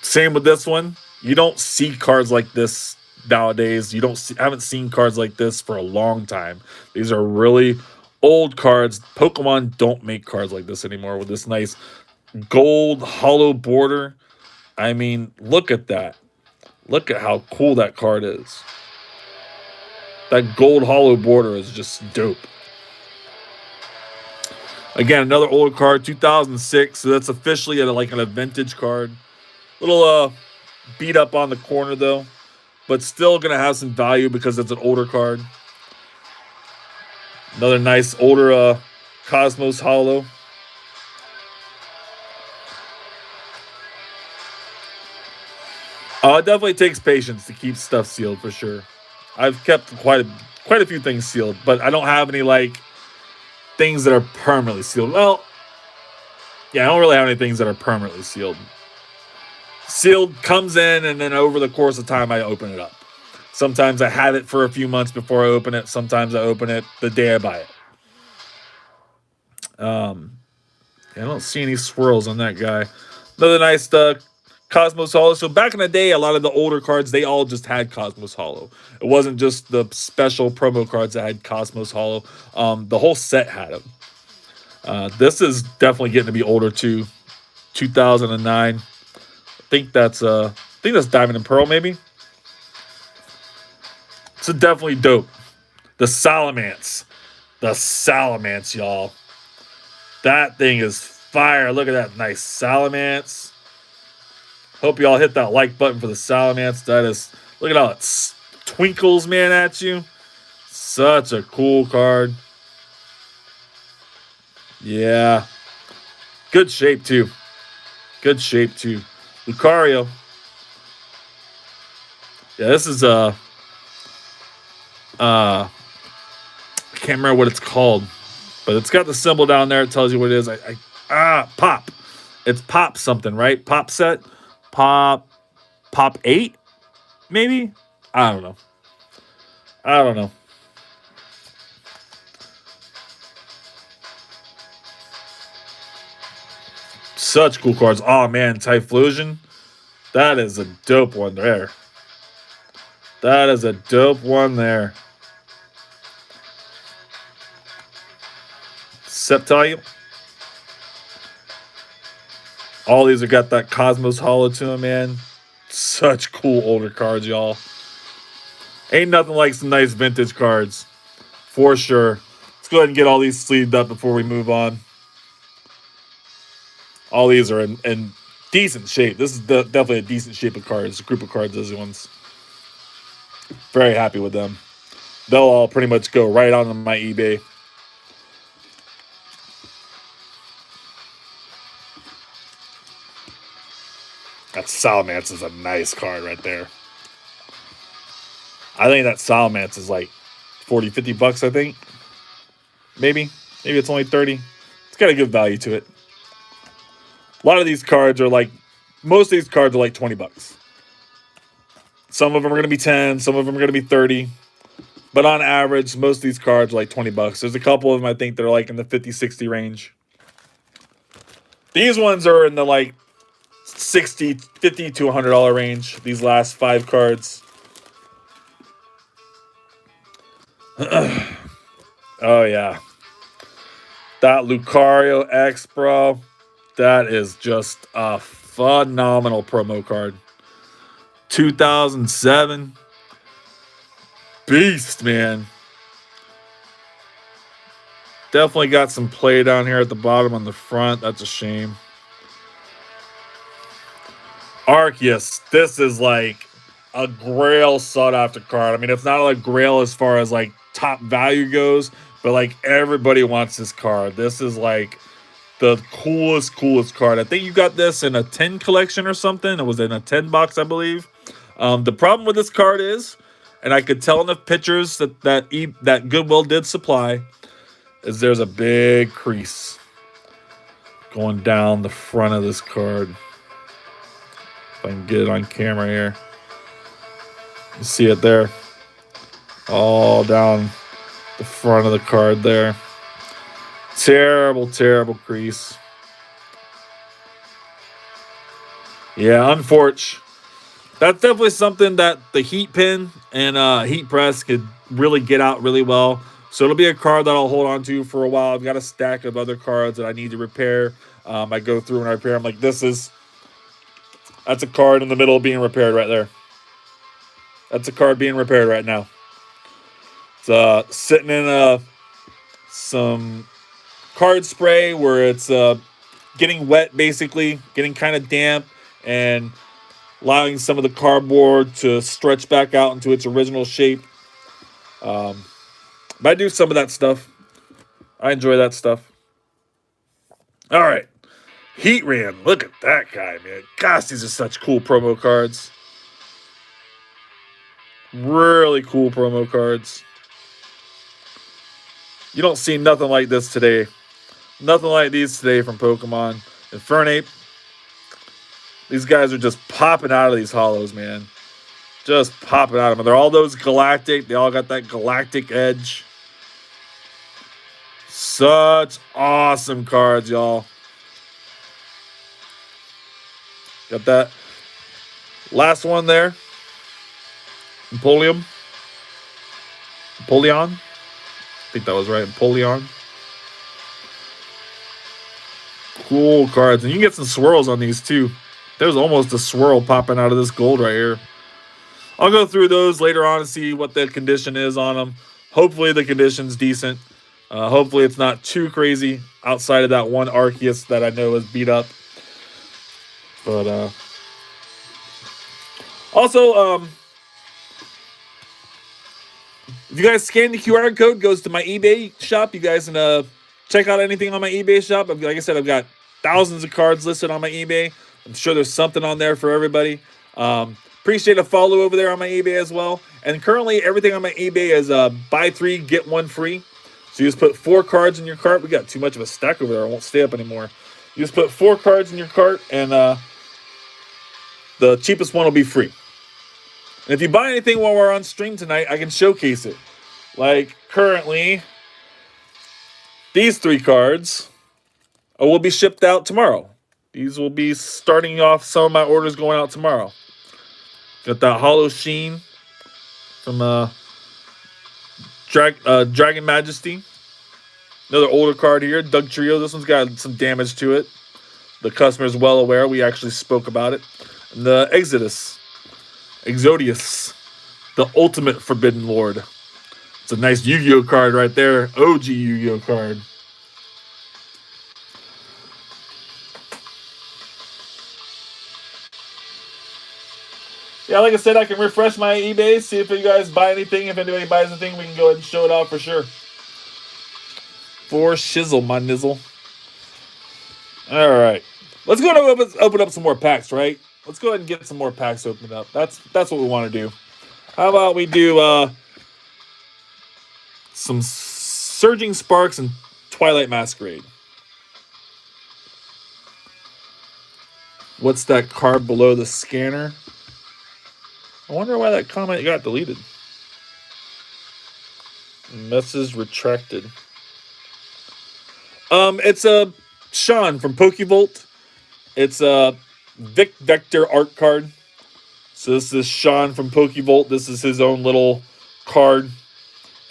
Speaker 1: Same with this one. You don't see cards like this nowadays. You haven't seen cards like this for a long time. These are really old cards. Pokemon don't make cards like this anymore with this nice gold hollow border. I mean, look at that. Look at how cool that card is. That gold hollow border is just dope. Again, another older card, 2006. So that's officially like a vintage card. Little beat up on the corner though, but still gonna have some value because it's an older card. Another nice older Cosmos Hollow. It definitely takes patience to keep stuff sealed for sure. I've kept quite a few things sealed, but I don't have any like things that are permanently sealed. Well, yeah, I don't really have any things that are permanently sealed. Sealed comes in, and then over the course of time, I open it up. Sometimes I have it for a few months before I open it. Sometimes I open it the day I buy it. I don't see any swirls on that guy. Another nice Cosmos Hollow. So back in the day, a lot of the older cards, they all just had Cosmos Hollow. It wasn't just the special promo cards that had Cosmos Hollow. The whole set had them. This is definitely getting to be older too. 2009. I think that's Diamond and Pearl, maybe. So definitely dope. The Salamence. The Salamence, y'all. That thing is fire. Look at that nice Salamence. Hope y'all hit that like button for the Salamence. That is, look at how it twinkles, man, at you. Such a cool card. Yeah. Good shape, too. Good shape, too. Lucario. Yeah, this is I can't remember what it's called, but it's got the symbol down there. It tells you what it is. Pop. It's Pop something, right? Pop set. Pop 8, maybe? I don't know. Such cool cards. Oh man, Typhlosion. That is a dope one there. That is a dope one there. Sceptile. All these have got that Cosmos Hollow to them, man. Such cool older cards, y'all. Ain't nothing like some nice vintage cards. For sure. Let's go ahead and get all these sleeved up before we move on. All these are in decent shape. This is definitely a decent shape of cards. A group of cards, those ones. Very happy with them. They'll all pretty much go right on my eBay. That's Salamence is a nice card right there. I think that Salamence is like 40, 50 bucks, I think. Maybe it's only 30. It's got a good value to it. A lot of these cards are like, most of these cards are like 20 bucks. Some of them are going to be 10, some of them are going to be 30. But on average, most of these cards are like 20 bucks. There's a couple of them I think that are like in the 50, 60 range. These ones are in the like 60, 50 to $100 range. These last 5 cards. Oh yeah. That Lucario X, bro. That is just a phenomenal promo card. 2007. Beast, man. Definitely got some play down here at the bottom on the front. That's a shame. Arceus. This is like a grail sought after card. I mean, it's not like grail as far as like top value goes, but like everybody wants this card. This is like the coolest card. I think you got this in a 10 collection or something. It was in a 10 box, I believe. The problem with this card is, and I could tell in the pictures that Goodwill did supply, is there's a big crease going down the front of this card. If I can get it on camera here. You see it there. All down the front of the card there. Terrible, terrible crease. Yeah, unfortunate. That's definitely something that the heat pin and heat press could really get out really well. So it'll be a card that I'll hold on to for a while. I've got a stack of other cards that I need to repair. I go through and I repair. I'm like, that's a card in the middle being repaired right there. That's a card being repaired right now. It's sitting in some card spray where it's getting wet, basically, getting kind of damp, and allowing some of the cardboard to stretch back out into its original shape. But I do some of that stuff. I enjoy that stuff. All right. Heatran. Look at that guy, man. Gosh, these are such cool promo cards. Really cool promo cards. You don't see nothing like this today. Nothing like these today from Pokemon. Infernape. These guys are just popping out of these hollows, man. Just popping out of them. They're all those galactic. They all got that galactic edge. Such awesome cards, y'all. Got that last one there. Empoleon. I think that was right. Empoleon. Cool cards. And you can get some swirls on these too. There's almost a swirl popping out of this gold right here. I'll go through those later on and see what the condition is on them. Hopefully the condition's decent. Hopefully it's not too crazy outside of that one Arceus that I know is beat up. But also, if you guys scan the QR code, goes to my eBay shop. You guys can check out anything on my eBay shop. Like I said, I've got thousands of cards listed on my eBay. I'm sure there's something on there for everybody. Appreciate a follow over there on my eBay as well. And currently, everything on my eBay is buy 3, get 1 free. So you just put 4 cards in your cart. We got too much of a stack over there. I won't stay up anymore. You just put 4 cards in your cart, and the cheapest one will be free. And if you buy anything while we're on stream tonight, I can showcase it. Like currently, these 3 cards will be shipped out tomorrow. These will be starting off some of my orders going out tomorrow. Got that Hollow Sheen from Dragon Majesty. Another older card here, Doug Trio. This one's got some damage to it. The customer is well aware. We actually spoke about it. And the Exodius, the ultimate Forbidden Lord. It's a nice Yu-Gi-Oh card right there. OG Yu-Gi-Oh card. Yeah, like I said, I can refresh my eBay, see if you guys buy anything. If anybody buys anything, we can go ahead and show it off for sure. For shizzle, my nizzle. All right. Let's go and open up some more packs, right? Let's go ahead and get some more packs opened up. That's what we want to do. How about we do some Surging Sparks and Twilight Masquerade. What's that card below the scanner? I wonder why that comment got deleted. Message retracted. It's a Sean from Pokevolt. It's a Vic Vector art card. So this is Sean from Pokevolt. This is his own little card.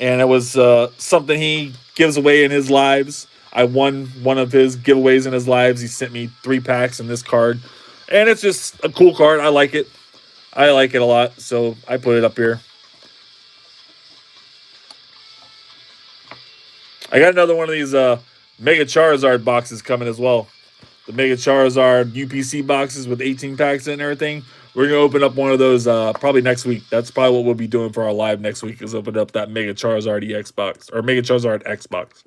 Speaker 1: And it was something he gives away in his lives. I won one of his giveaways in his lives. He sent me 3 packs in this card. And it's just a cool card. I like it. I like it a lot. So I put it up here. I got another one of these Mega Charizard boxes coming as well. The Mega Charizard UPC boxes with 18 packs and everything. We're going to open up one of those probably next week. That's probably what we'll be doing for our live next week, is open up that Mega Charizard EX box, or Mega Charizard X box.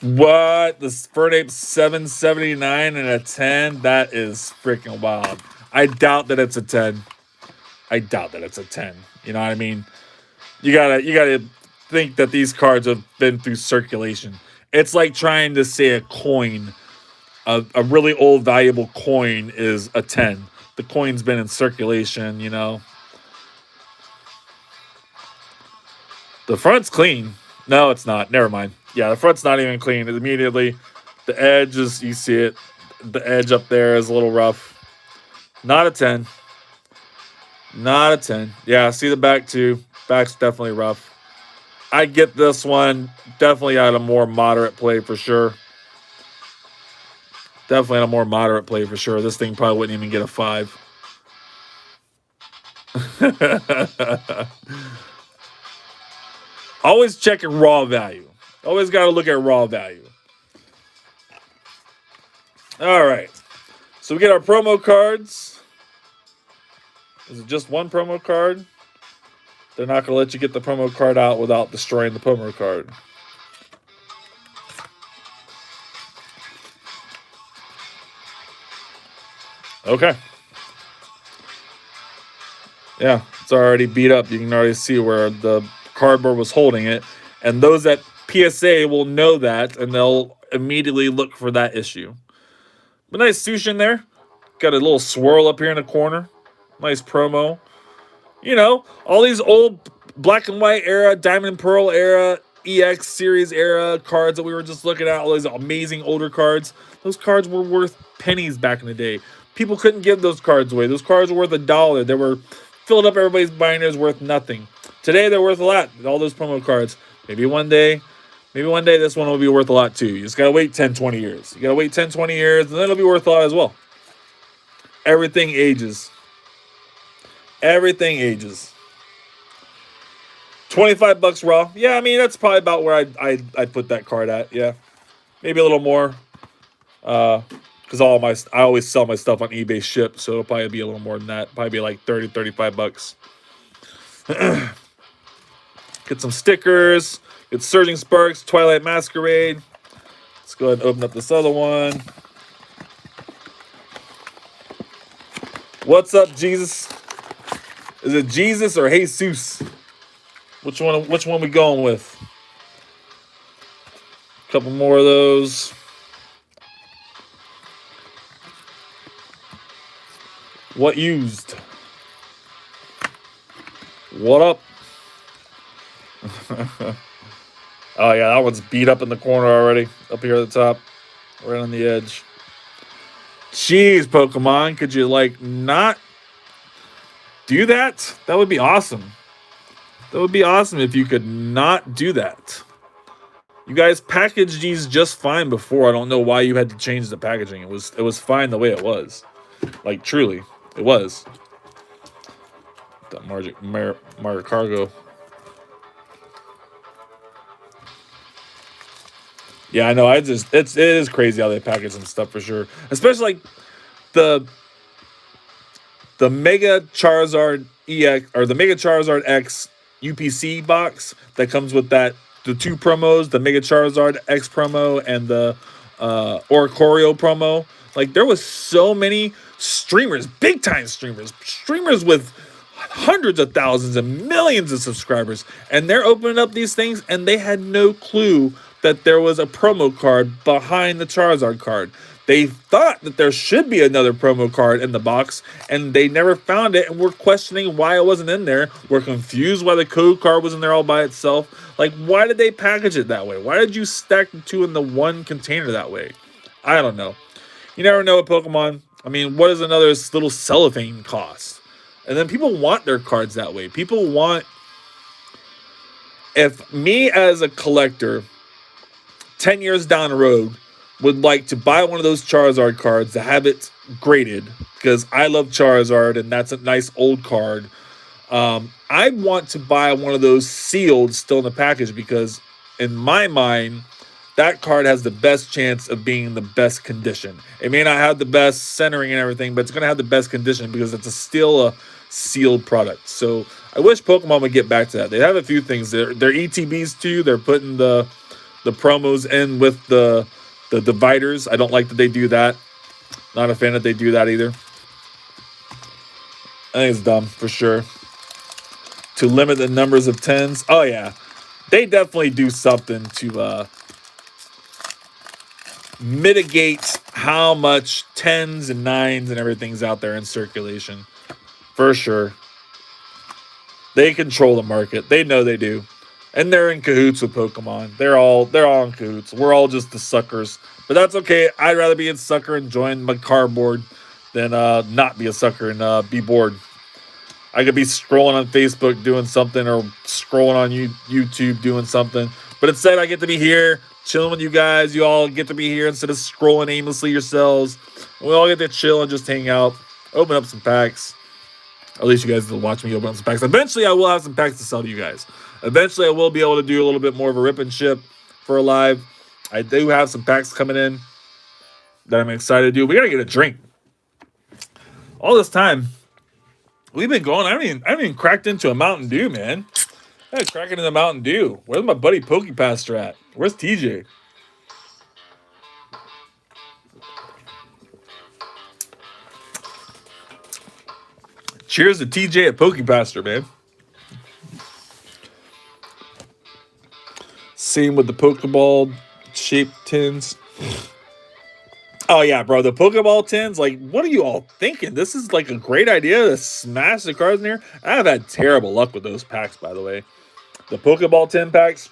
Speaker 1: What? The Fernape 779 and a 10? That is freaking wild. I doubt that it's a 10. I doubt that it's a 10. You know what I mean? You gotta think that these cards have been through circulation. It's like trying to say a coin, a really old valuable coin is a 10. The coin's been in circulation, you know. The front's clean. No, it's not. Never mind. Yeah, the front's not even clean. Immediately, the edge is, you see it. The edge up there is a little rough. Not a 10. Not a 10. Yeah, see the back too. Back's definitely rough. I get this one definitely at a more moderate play for sure. Definitely at a more moderate play for sure. This thing probably wouldn't even get a 5. Always checking raw value. Always got to look at raw value. All right. So we get our promo cards. Is it just one promo card? They're not going to let you get the promo card out without destroying the promo card. Okay. Yeah, it's already beat up. You can already see where the cardboard was holding it. And those at PSA will know that, and they'll immediately look for that issue. But nice sushi in there. Got a little swirl up here in the corner. Nice promo. You know, all these old black and white era, diamond and pearl era, EX series era cards that we were just looking at, all these amazing older cards. Those cards were worth pennies back in the day. People couldn't give those cards away. Those cards were worth $1. They were filled up everybody's binders, worth nothing. Today they're worth a lot. All those promo cards. Maybe one day this one will be worth a lot too. You just gotta wait 10, 20 years. You gotta wait 10, 20 years, and then it'll be worth a lot as well. Everything ages. Everything ages. $25 raw. Yeah, I mean that's probably about where I put that card at. Yeah, maybe a little more. Because I always sell my stuff on eBay ship, so it'll probably be a little more than that. Probably be like $30, $35. Get some stickers. Get Surging Sparks, Twilight Masquerade. Let's go ahead and open up this other one. What's up, Jesus? Is it Jesus or Jesus? Which one we going with? A couple more of those. What used? What up? Oh yeah, that one's beat up in the corner already. Up here at the top. Right on the edge. Jeez, Pokemon, could you like not do that? That would be awesome. That would be awesome if you could not do that. You guys packaged these just fine before. I don't know why you had to change the packaging. It was fine the way it was. Like truly, it was. That Margaret Cargo. Yeah, I know. It is crazy how they package and stuff for sure. Especially like the Mega Charizard EX or the Mega Charizard X UPC box that comes with that the two promos, the Mega Charizard X promo and the Oricorio promo. Like there was so many streamers, big time streamers with hundreds of thousands and millions of subscribers, and they're opening up these things and they had no clue that there was a promo card behind the Charizard card. They thought that there should be another promo card in the box, and they never found it, and we're questioning why it wasn't in there. We're confused why the code card was in there all by itself. Like, why did they package it that way? Why did you stack the two in the one container that way? I don't know. You never know with Pokemon. I mean, what does another little cellophane cost? And then people want their cards that way. People want... If me as a collector, 10 years down the road, would like to buy one of those Charizard cards to have it graded, because I love Charizard and that's a nice old card. I want to buy one of those sealed still in the package, because in my mind, that card has the best chance of being in the best condition. It may not have the best centering and everything, but it's going to have the best condition because it's still a sealed product. So I wish Pokemon would get back to that. They have a few things. They're ETBs too. They're putting the promos in with the dividers. I don't like that they do that. Not a fan that they do that either. I think it's dumb for sure. To limit the numbers of 10s. Oh yeah. They definitely do something to mitigate how much 10s and 9s and everything's out there in circulation. For sure. They control the market. They know they do. And they're in cahoots with Pokemon. They're all in cahoots. We're all just the suckers. But that's okay. I'd rather be a sucker and join my cardboard than not be a sucker and be bored. I could be scrolling on Facebook doing something, or scrolling on YouTube doing something. But instead, I get to be here chilling with you guys. You all get to be here instead of scrolling aimlessly yourselves. We all get to chill and just hang out, open up some packs. At least you guys will watch me open up some packs. Eventually, I will have some packs to sell to you guys. Eventually, I will be able to do a little bit more of a rip and ship for a live. I do have some packs coming in that I'm excited to do. We got to get a drink. All this time, we've been going. I haven't even cracked into a Mountain Dew, man. I had to crack into the Mountain Dew. Where's my buddy Pokepaster at? Where's TJ? Cheers to TJ at Pokepaster, man. Same with the Pokeball shaped tins. Oh yeah, bro, the Pokeball tins, like, what are you all thinking? This is like a great idea to smash the cards in here. I've had terrible luck with those packs, by the way. The Pokeball tin packs,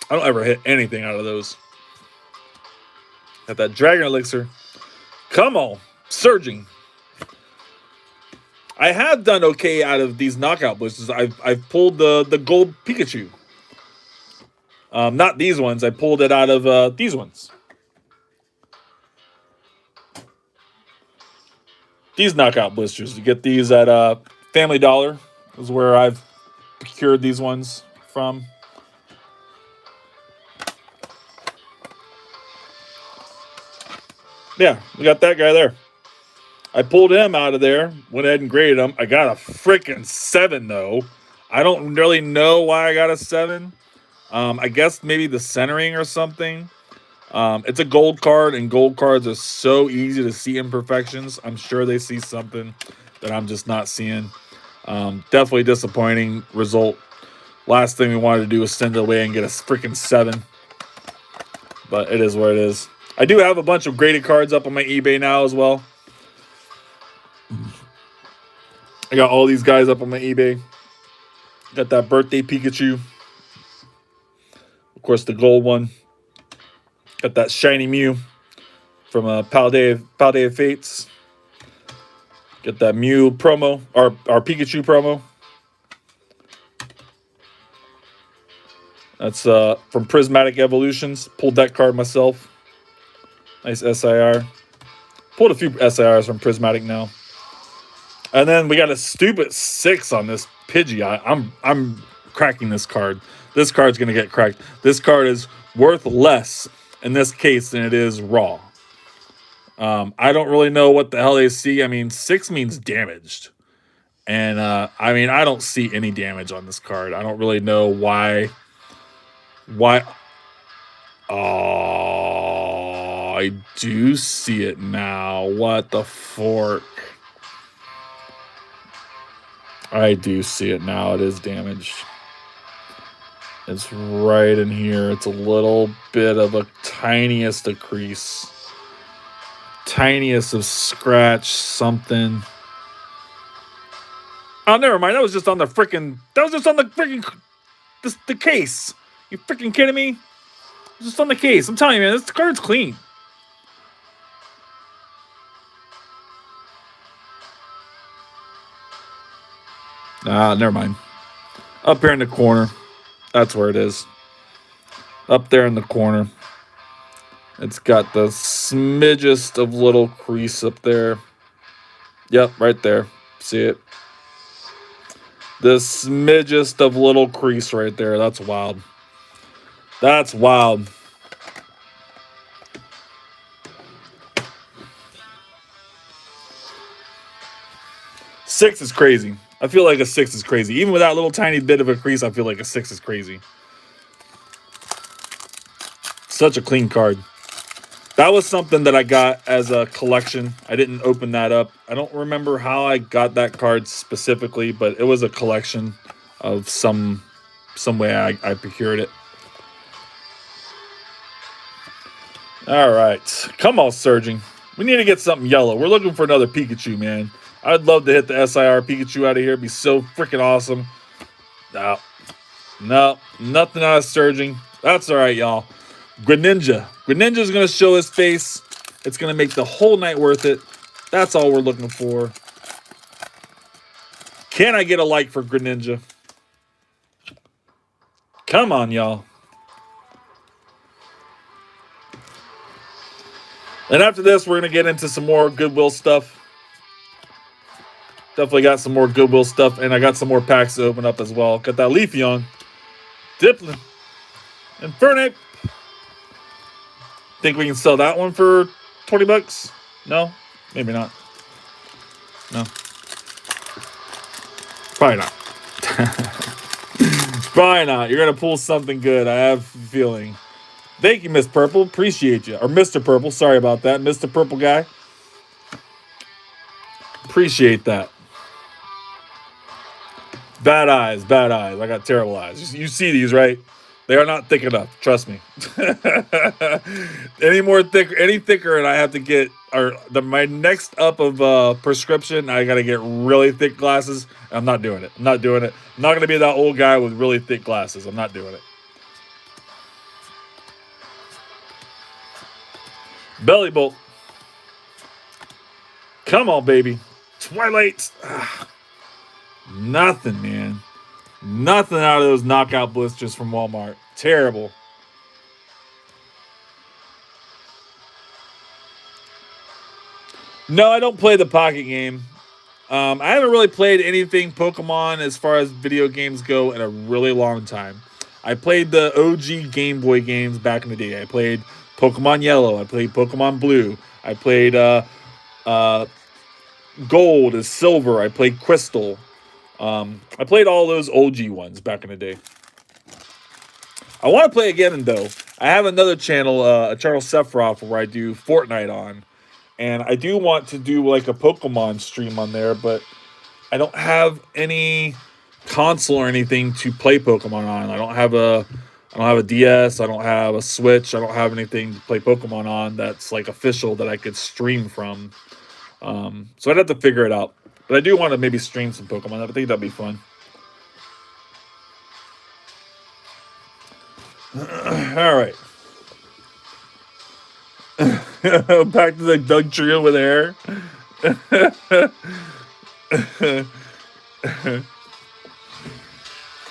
Speaker 1: I don't ever hit anything out of those. Got that Dragon Elixir. Come on, surging. I have done okay out of these knockout boosters. I've pulled the gold Pikachu. Not these ones. I pulled it out of these ones. These knockout blisters. You get these at Family Dollar. Is where I've procured these ones from. Yeah, we got that guy there. I pulled him out of there, went ahead and graded him. I got a freaking 7, though. I don't really know why I got a 7. I guess maybe the centering or something. It's a gold card, and gold cards are so easy to see imperfections. I'm sure they see something that I'm just not seeing. Definitely disappointing result. Last thing we wanted to do was send it away and get a freaking 7. But it is what it is. I do have a bunch of graded cards up on my eBay now as well. I got all these guys up on my eBay. Got that birthday Pikachu. Of course, the gold one. Got that shiny Mew from Paldea Fates. Got that Mew promo, our Pikachu promo. That's from Prismatic Evolutions. Pulled that card myself. Nice SIR. Pulled a few SIRs from Prismatic now. And then we got a stupid 6 on this Pidgey. I'm cracking this card. This card's gonna get cracked. This card is worth less in this case than it is raw. I don't really know what the hell they see. I mean, 6 means damaged. And I mean, I don't see any damage on this card. I don't really know why Why? Oh, I do see it now. What the fork? I do see it now. It is damaged. It's right in here. It's a little bit of a tiniest of crease. Tiniest of scratch, something. Oh, never mind. That was just on the freaking. That was just on the freaking. The case. You freaking kidding me? Just on the case. I'm telling you, man, this card's clean. Never mind. Up here in the corner. That's where it is. Up there in the corner. It's got the smidgest of little crease up there. Yep, right there. See it? The smidgest of little crease right there. That's wild. That's wild. Six is crazy. I feel like a 6 is crazy. Even with that little tiny bit of a crease, I feel like a 6 is crazy. Such a clean card. That was something that I got as a collection. I didn't open that up. I don't remember how I got that card specifically, but it was a collection of some way I procured it. All right. Come on, Surging. We need to get something yellow. We're looking for another Pikachu, man. I'd love to hit the SIR Pikachu out of here. It'd be so freaking awesome. No, nothing out of Surging. That's all right, y'all. Greninja. Greninja's going to show his face. It's going to make the whole night worth it. That's all we're looking for. Can I get a like for Greninja? Come on, y'all. And after this, we're going to get into some more Goodwill stuff. Definitely got some more Goodwill stuff, and I got some more packs to open up as well. Got that Leafeon, Dipplin, Infernape. Think we can sell that one for 20 bucks? No? Maybe not. No. Probably not. Probably not. You're going to pull something good. I have a feeling. Thank you, Miss Purple. Appreciate you. Or Mr. Purple. Sorry about that. Mr. Purple guy. Appreciate that. Bad eyes. Bad eyes. I got terrible eyes. You see these, right? They are not thick enough. Trust me. Any thicker, and I have to get my next up of prescription. I got to get really thick glasses. I'm not doing it. I'm not doing it. I'm not going to be that old guy with really thick glasses. I'm not doing it. Belly Bolt. Come on, baby. Twilight. Nothing, man. Nothing out of those knockout blisters from Walmart. Terrible. No, I don't play the pocket game. I haven't really played anything Pokemon as far as video games go in a really long time. I played the OG Game Boy games back in the day. I played Pokemon Yellow. I played Pokemon Blue. I played Gold as Silver. I played Crystal. I played all those OG ones back in the day. I want to play again, though. I have another channel, a Charles Sephiroth, where I do Fortnite on. And I do want to do like a Pokemon stream on there, but I don't have any console or anything to play Pokemon on. I don't have a DS. I don't have a Switch. I don't have anything to play Pokemon on that's like official that I could stream from. So I'd have to figure it out. But I do want to maybe stream some Pokemon. I think that'd be fun. All right. Back to the Doug trio with hair.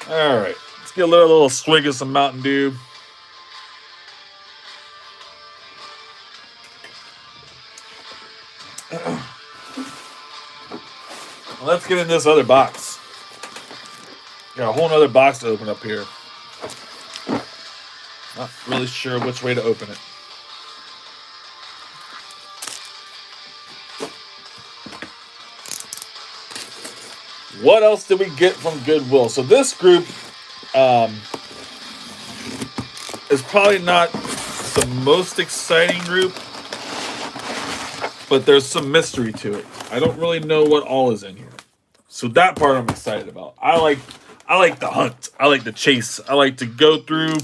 Speaker 1: All right. Let's get a little swig of some Mountain Dew. Let's get in this other box. Got a whole other box to open up here. Not really sure which way to open it. What else did we get from Goodwill? So this group, is probably not the most exciting group, but there's some mystery to it. I don't really know what all is in here. So that part I'm excited about. I like the hunt. I like the chase. I like to go through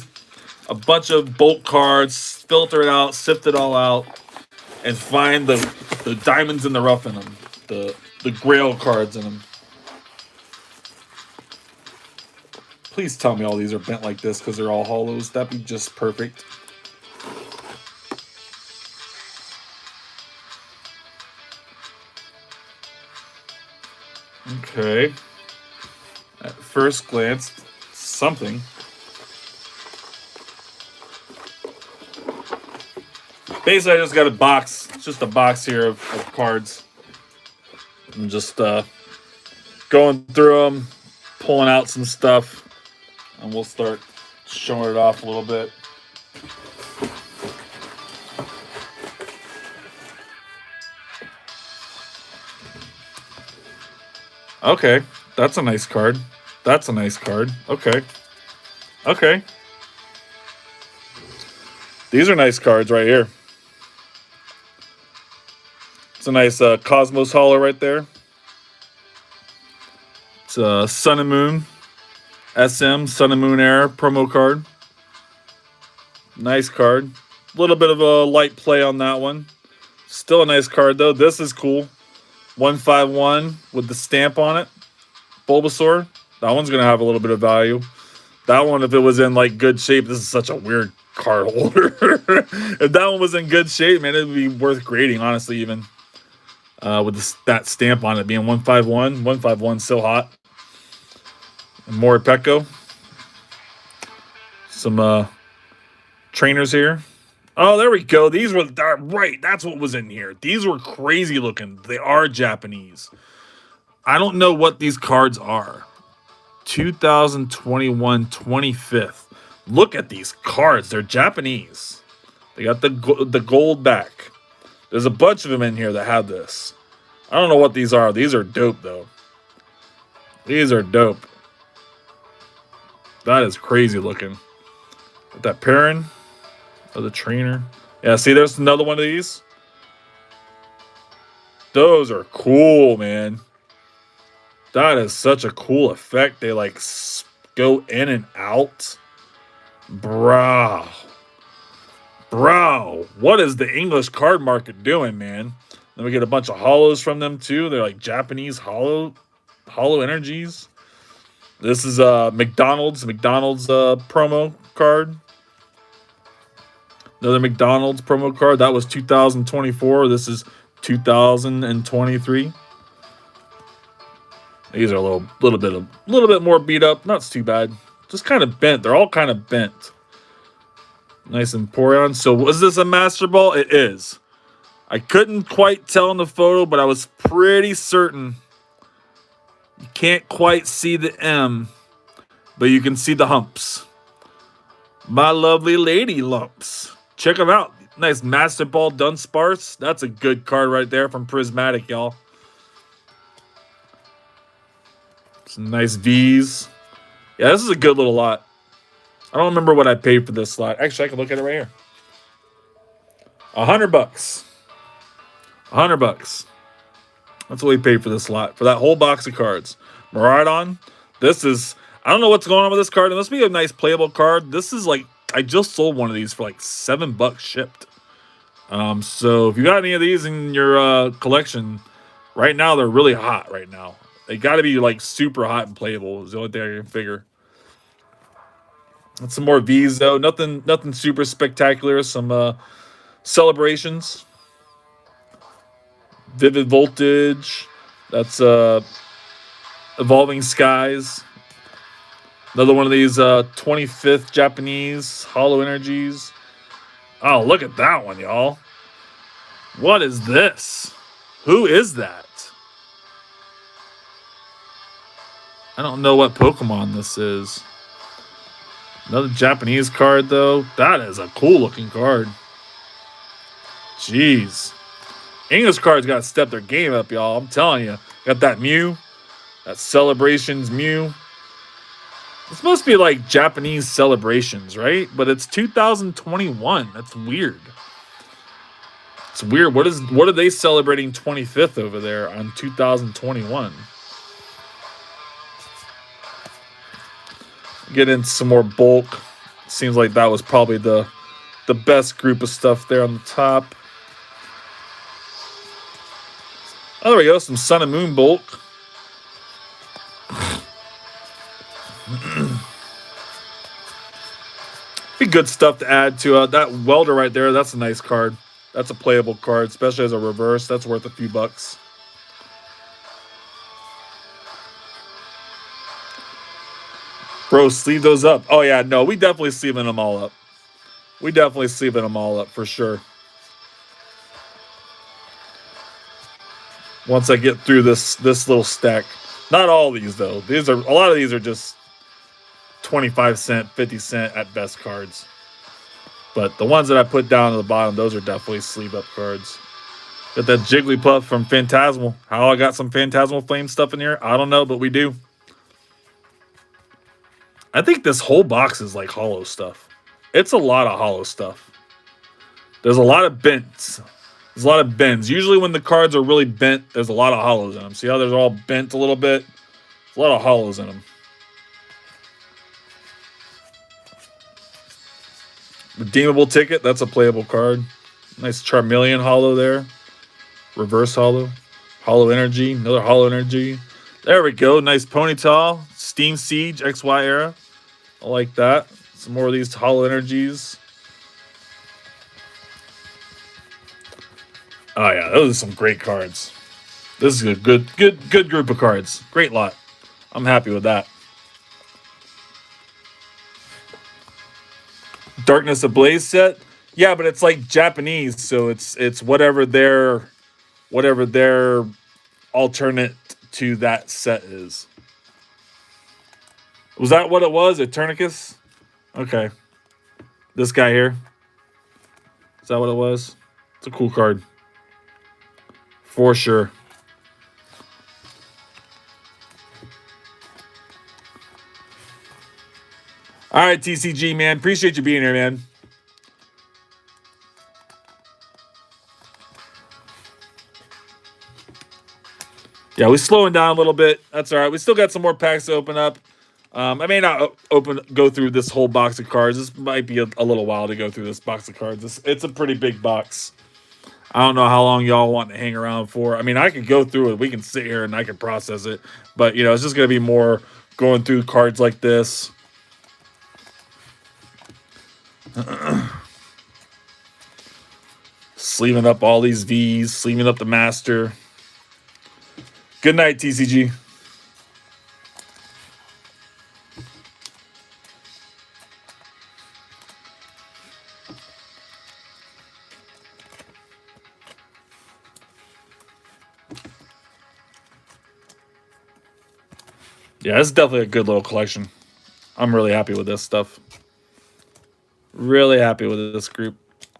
Speaker 1: a bunch of bulk cards, filter it out, sift it all out, and find the diamonds in the rough in them, the grail cards in them. Please tell me all these are bent like this because they're all hollows. That'd be just perfect. Okay. At first glance, something. Basically, I just got a box. It's just a box here of cards. I'm just going through them, pulling out some stuff, and we'll start showing it off a little bit. Okay, that's a nice card. That's a nice card. Okay. Okay. These are nice cards right here. It's a nice Cosmos Hollow right there. It's Sun and Moon. SM, Sun and Moon Era promo card. Nice card. A little bit of a light play on that one. Still a nice card, though. This is cool. 151 with the stamp on it. Bulbasaur. That one's going to have a little bit of value. That one, if it was in, like, good shape, this is such a weird card holder. If that one was in good shape, man, it would be worth grading, honestly, even. With that stamp on it being 151. 151 still hot. And more Pecco. Some trainers here. Oh, there we go. These were right. That's what was in here. These were crazy looking. They are Japanese. I don't know what these cards are. 2021 25th. Look at these cards. They're Japanese. They got the gold back. There's a bunch of them in here that have this. I don't know what these are. These are dope, though. These are dope. That is crazy looking. With that pairing of the trainer. Yeah, see, there's another one of these. Those are cool, man. That is such a cool effect. They like go in and out. Bro. What is the English card market doing, man? Then we get a bunch of hollows from them too. They're like Japanese hollow energies. This is McDonald's promo card. Another McDonald's promo card. That was 2024. This is 2023. These are a little bit more beat up. Not too bad. Just kind of bent. They're all kind of bent. Nice Empoleon. So was this a Master Ball? It is. I couldn't quite tell in the photo, but I was pretty certain. You can't quite see the M, but you can see the humps. My lovely lady lumps. Check them out. Nice Master Ball Dunsparce. That's a good card right there from Prismatic, y'all. Some nice V's. Yeah, this is a good little lot. I don't remember what I paid for this lot. Actually, I can look at it right here. $100. $100. That's what we paid for this lot. For that whole box of cards. Miraidon. This is... I don't know what's going on with this card. It must be a nice playable card. This is like... I just sold one of these for like $7 shipped. So if you got any of these in your collection, right now they're really hot right now. They got to be like super hot and playable is the only thing I can figure. And some more V's though. Nothing super spectacular. Some celebrations. Vivid Voltage. That's Evolving Skies. Another one of these 25th Japanese Hollow Energies. Oh, look at that one, y'all. What is this? Who is that? I don't know what Pokemon this is. Another Japanese card, though. That is a cool-looking card. Jeez. English cards got to step their game up, y'all. I'm telling you. Got that Mew. That Celebrations Mew. It's supposed to be like Japanese celebrations, right? But it's 2021. That's weird. It's weird. What are they celebrating 25th over there on 2021? Get into some more bulk. Seems like that was probably the best group of stuff there on the top. Oh, there we go. Some Sun and Moon bulk. Be good stuff to add to that welder right there. That's a nice card. That's a playable card, especially as a reverse. That's worth a few bucks. Bro, sleeve those up. Oh, yeah, no, we definitely sleeving them all up. We definitely sleeving them all up for sure. Once I get through this little stack. Not all these, though. A lot of these are just 25 cent, 50 cent at best cards. But the ones that I put down at the bottom, those are definitely sleeve up cards. Got that Jigglypuff from Phantasmal. How I got some Phantasmal Flame stuff in here, I don't know, but we do. I think this whole box is like hollow stuff. It's a lot of hollow stuff. There's a lot of bents. There's a lot of bends. Usually when the cards are really bent, there's a lot of hollows in them. See how they're all bent a little bit? There's a lot of hollows in them. Redeemable ticket. That's a playable card. Nice Charmeleon hollow there. Reverse hollow. Hollow energy. Another hollow energy. There we go. Nice Ponyta. Steam Siege XY era. I like that. Some more of these hollow energies. Oh yeah, those are some great cards. This is a good group of cards. Great lot. I'm happy with that. Darkness Ablaze set. Yeah, but it's like Japanese, so it's whatever their alternate to that set is. Was that what it was? Eternicus? Okay. This guy here. Is that what it was? It's a cool card. For sure. All right, TCG, man. Appreciate you being here, man. Yeah, we're slowing down a little bit. That's all right. We still got some more packs to open up. I may not go through this whole box of cards. This might be a little while to go through this box of cards. It's a pretty big box. I don't know how long y'all want to hang around for. I mean, I could go through it. We can sit here and I can process it. But, you know, it's just going to be more going through cards like this. Sleeving up all these Vs. Sleeving up the Master. Good night, TCG. Yeah, it's definitely a good little collection. I'm really happy with this stuff. Really happy with this group.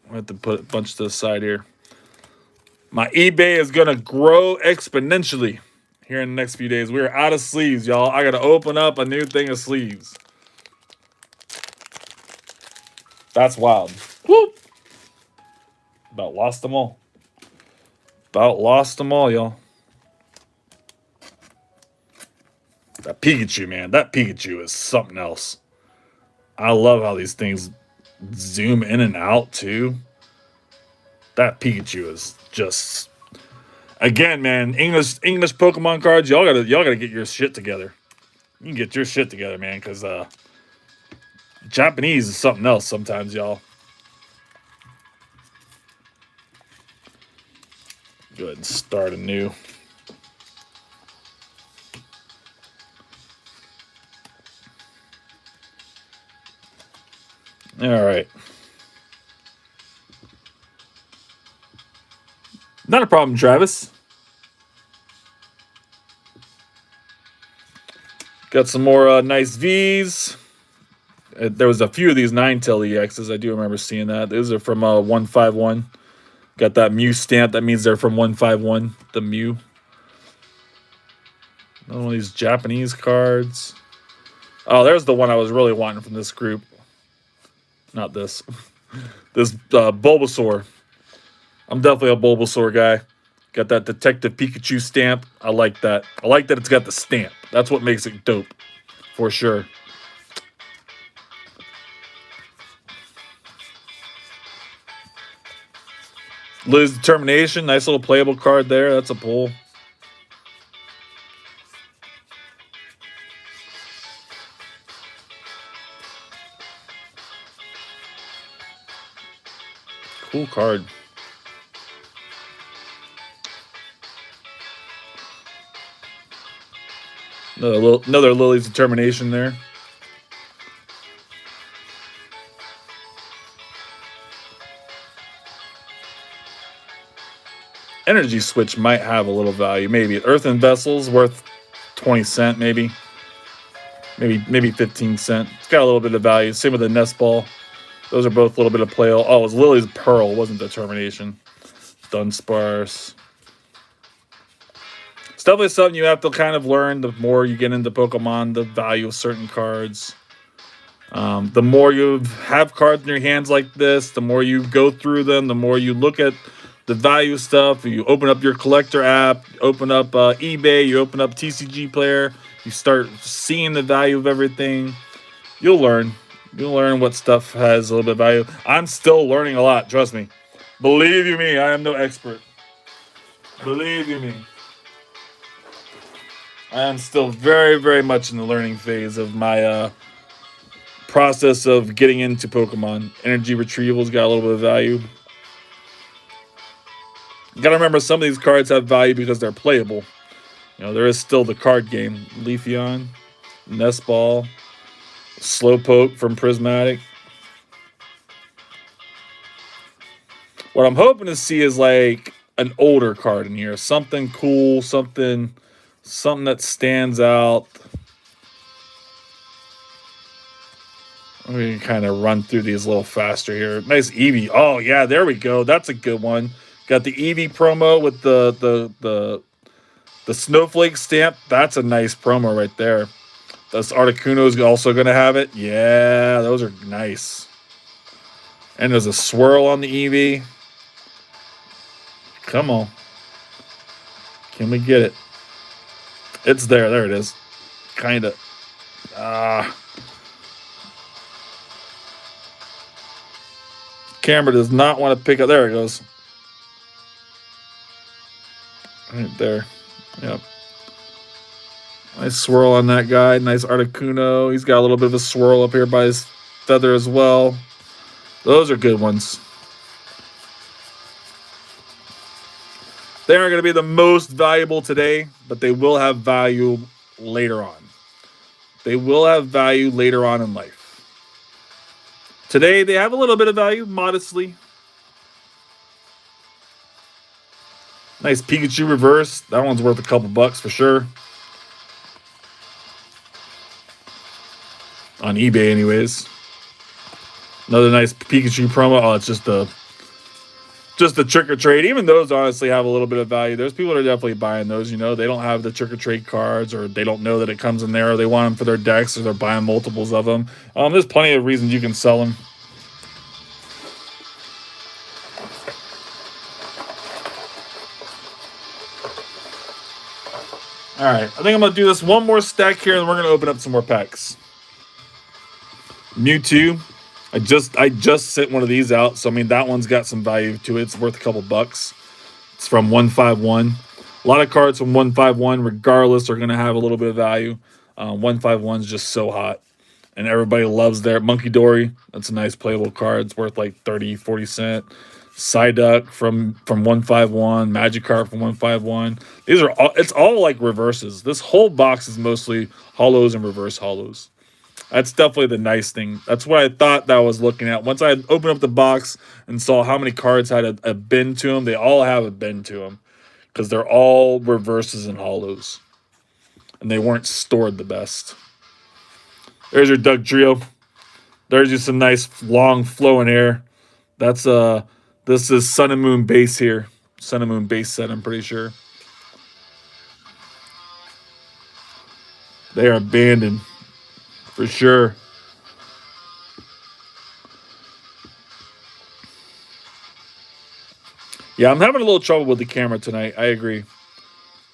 Speaker 1: I have to put a bunch to the side here. My eBay is going to grow exponentially here in the next few days. We're out of sleeves, y'all. I got to open up a new thing of sleeves. That's wild. Whoop. About lost them all. About lost them all, y'all. That Pikachu, man. That Pikachu is something else. I love how these things zoom in and out, too. That Pikachu is just... Again, man, English Pokemon cards, y'all gotta get your shit together. You can get your shit together, man, because Japanese is something else sometimes, y'all. Go ahead and start anew. All right. Not a problem, Travis. Got some more nice Vs. There was a few of these 9-tail EXs. I do remember seeing that. Those are from 151. Got that Mew stamp. That means they're from 151. The Mew. Another one of these Japanese cards. Oh, there's the one I was really wanting from this group. Not this. This Bulbasaur. I'm definitely a Bulbasaur guy. Got that Detective Pikachu stamp. I like that. I like that it's got the stamp. That's what makes it dope, for sure. Liz Determination. Nice little playable card there. That's a pull. Cool card. Another Lily's Determination there. Energy Switch might have a little value. Maybe Earthen Vessel's worth 20 cents, maybe 15 cents. It's got a little bit of value. Same with the Nest Ball. Those are both a little bit of play. Oh, it was Lily's Pearl, wasn't Determination. Dunsparce. It's definitely something you have to kind of learn the more you get into Pokemon, the value of certain cards. The more you have cards in your hands like this, the more you go through them, the more you look at the value stuff. You open up your collector app, open up eBay, you open up TCG Player, you start seeing the value of everything. You'll learn. You'll learn what stuff has a little bit of value. I'm still learning a lot, trust me. Believe you me, I am no expert. Believe you me. I am still very, very much in the learning phase of my process of getting into Pokemon. Energy Retrieval's got a little bit of value. You gotta remember, some of these cards have value because they're playable. You know, there is still the card game. Leafeon, Nest Ball, Slowpoke from Prismatic. What I'm hoping to see is like an older card in here. Something cool, something that stands out. We can kind of run through these a little faster here. Nice Eevee. Oh yeah, there we go. That's a good one. Got the Eevee promo with the snowflake stamp. That's a nice promo right there. This Articuno's also going to have it. Yeah, those are nice. And there's a swirl on the Eevee. Come on. Can we get it? It's there. There it is. Kind of. Camera does not want to pick up. There it goes. Right there. Yep. Nice swirl on that guy. Nice Articuno. He's got a little bit of a swirl up here by his feather as well. Those are good ones. They aren't going to be the most valuable today, but they will have value later on. They will have value later on in life. Today, they have a little bit of value, modestly. Nice Pikachu reverse. That one's worth a couple bucks for sure. On eBay, anyways. Another nice Pikachu promo. Oh, it's just the trick or trade. Even those honestly have a little bit of value. There's people that are definitely buying those. You know, they don't have the trick or trade cards, or they don't know that it comes in there, or they want them for their decks, or they're buying multiples of them. There's plenty of reasons you can sell them. All right, I think I'm gonna do this one more stack here, and we're gonna open up some more packs. Mewtwo. I just sent one of these out, so I mean that one's got some value to it. It's worth a couple bucks. It's from 151. A lot of cards from 151, regardless, are gonna have a little bit of value. 151 is just so hot, and everybody loves their Monkey Dory. That's a nice playable card. It's worth like 30, 40 cents. Psyduck from 151, Magikarp from 151. These are all, it's all like reverses. This whole box is mostly hollows and reverse hollows. That's definitely the nice thing. That's what I thought that I was looking at. Once I opened up the box and saw how many cards had a bend to them, they all have a bend to them because they're all reverses and hollows, and they weren't stored the best. There's your Dugtrio. There's just some nice long flowing hair. That's this is Sun and Moon base here. Sun and Moon base set, I'm pretty sure. They are abandoned. For sure. Yeah, I'm having a little trouble with the camera tonight. I agree.